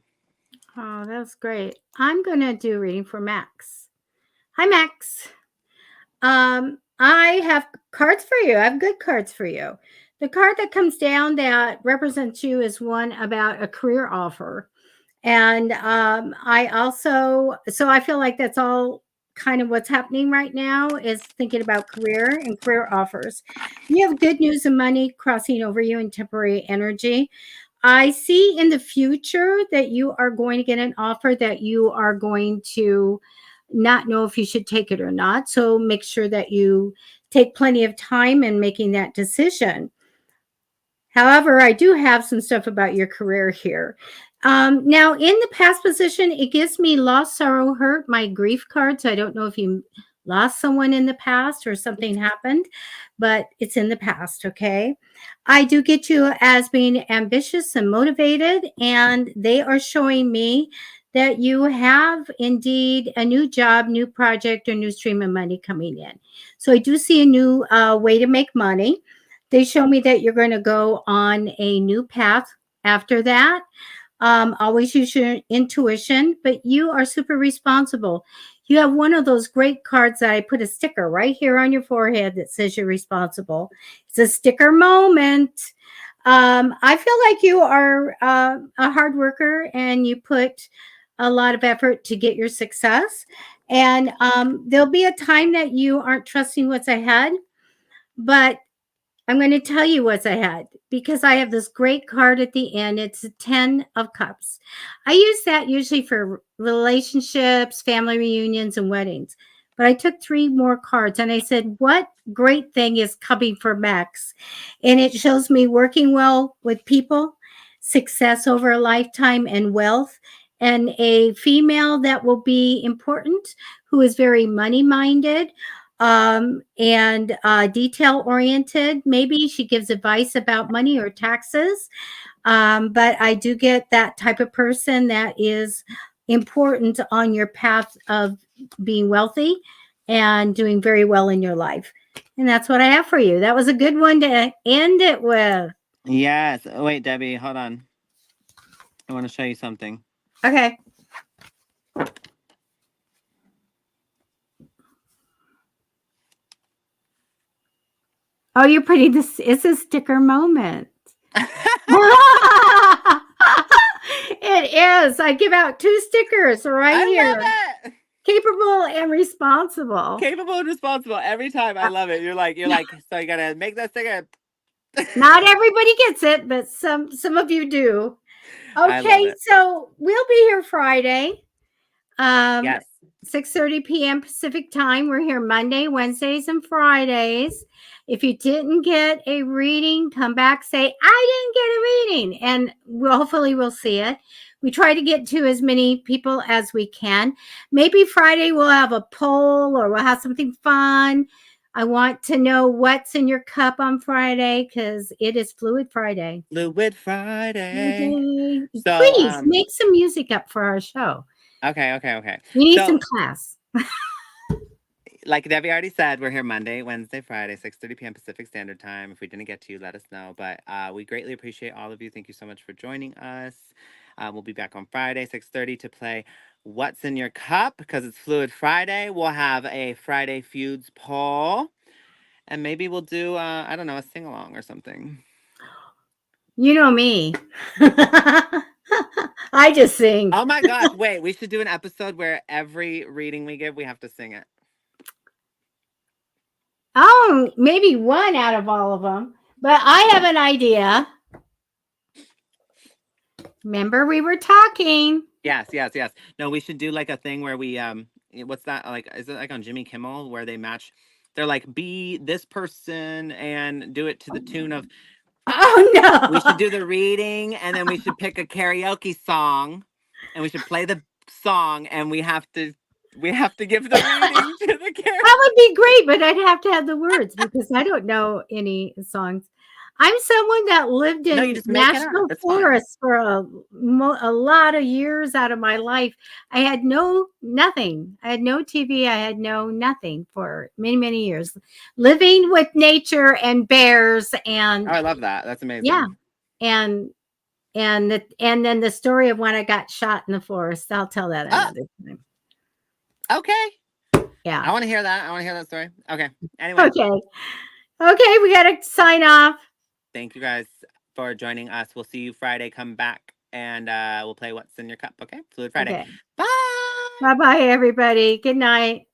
Speaker 1: Oh, that's great. I'm going to do reading for Max. Hi, Max. I have cards for you. I have good cards for you. The card that comes down that represents you is one about a career offer. And I feel like that's all kind of what's happening right now, is thinking about career and career offers. You have good news and money crossing over you in temporary energy. I see in the future that you are going to get an offer that you are going to not know if you should take it or not. So make sure that you take plenty of time in making that decision. However, I do have some stuff about your career here. Now, in the past position, it gives me loss, sorrow, hurt, my grief cards. I don't know if you lost someone in the past or something happened, but it's in the past, okay? I do get you as being ambitious and motivated, and they are showing me that you have indeed a new job, new project, or new stream of money coming in. So I do see a new way to make money. They show me that you're going to go on a new path after that. Always use your intuition, but you are super responsible. You have one of those great cards that I put a sticker right here on your forehead that says you're responsible. It's a sticker moment. I feel like you are a hard worker and you put a lot of effort to get your success. And there'll be a time that you aren't trusting what's ahead, but I'm going to tell you what's ahead because I have this great card at the end. It's a 10 of Cups. I use that usually for relationships, family reunions, and weddings. But I took 3 more cards and I said, what great thing is coming for Max? And it shows me working well with people, success over a lifetime, and wealth. and a female that will be important, who is very money-minded, and detail-oriented. Maybe she gives advice about money or taxes, but I do get that type of person that is important on your path of being wealthy and doing very well in your life. And that's what I have for you. That was a good one to end it with.
Speaker 2: Yes. Oh, wait, Debbie, hold on. I want to show you something.
Speaker 1: Okay. Oh, you're pretty. This is a sticker moment. It is. I give out 2 stickers right here.
Speaker 2: I love it.
Speaker 1: Capable and responsible.
Speaker 2: Capable and responsible every time. I love it. You're like, so you gotta make that sticker.
Speaker 1: Not everybody gets it, but some of you do. Okay, so we'll be here Friday.
Speaker 2: Yes.
Speaker 1: 6:30 p.m. Pacific time. We're here Monday, Wednesdays, and Fridays. If you didn't get a reading, come back, say, I didn't get a reading, and hopefully we'll see it. We try to get to as many people as we can. Maybe Friday we'll have a poll or we'll have something fun. I want to know what's in your cup on Friday because it is Fluid Friday.
Speaker 2: Fluid Friday. So,
Speaker 1: please make some music up for our show.
Speaker 2: Okay.
Speaker 1: We need some class.
Speaker 2: Like Debbie already said, we're here Monday, Wednesday, Friday, 6:30 p.m. Pacific Standard Time. If we didn't get to you, let us know. But we greatly appreciate all of you. Thank you so much for joining us. We'll be back on Friday, 6:30 to play What's in Your Cup because it's Fluid Friday. We'll have a Friday Feuds poll. And maybe we'll do, I don't know, a sing-along or something.
Speaker 1: You know me. I just sing.
Speaker 2: Oh my gosh, wait, we should do an episode where every reading we give, we have to sing it.
Speaker 1: Oh, maybe one out of all of them. But I have an idea. Remember we were talking.
Speaker 2: Yes. No, we should do like a thing where we, what's that? Like, is it like on Jimmy Kimmel where they match? They're like, be this person and do it to the tune of.
Speaker 1: Oh, no.
Speaker 2: We should do the reading and then we should pick a karaoke song and we should play the song and we have to give the reading to the karaoke.
Speaker 1: That would be great, but I'd have to have the words because I don't know any songs. I'm someone that lived in national forests for a lot of years out of my life. I had nothing. I had no TV. I had nothing for many, many years. Living with nature and bears and.
Speaker 2: Oh, I love that. That's amazing.
Speaker 1: Yeah, and then the story of when I got shot in the forest. I'll tell that another time.
Speaker 2: Okay.
Speaker 1: Yeah.
Speaker 2: I want to hear that. I want to hear that story. Okay. Anyway.
Speaker 1: Okay. We got to sign off.
Speaker 2: Thank you guys for joining us. We'll see you Friday. Come back and we'll play What's in Your Cup. Okay. Fluid Friday.
Speaker 1: Okay.
Speaker 2: Bye.
Speaker 1: Bye-bye, everybody. Good night.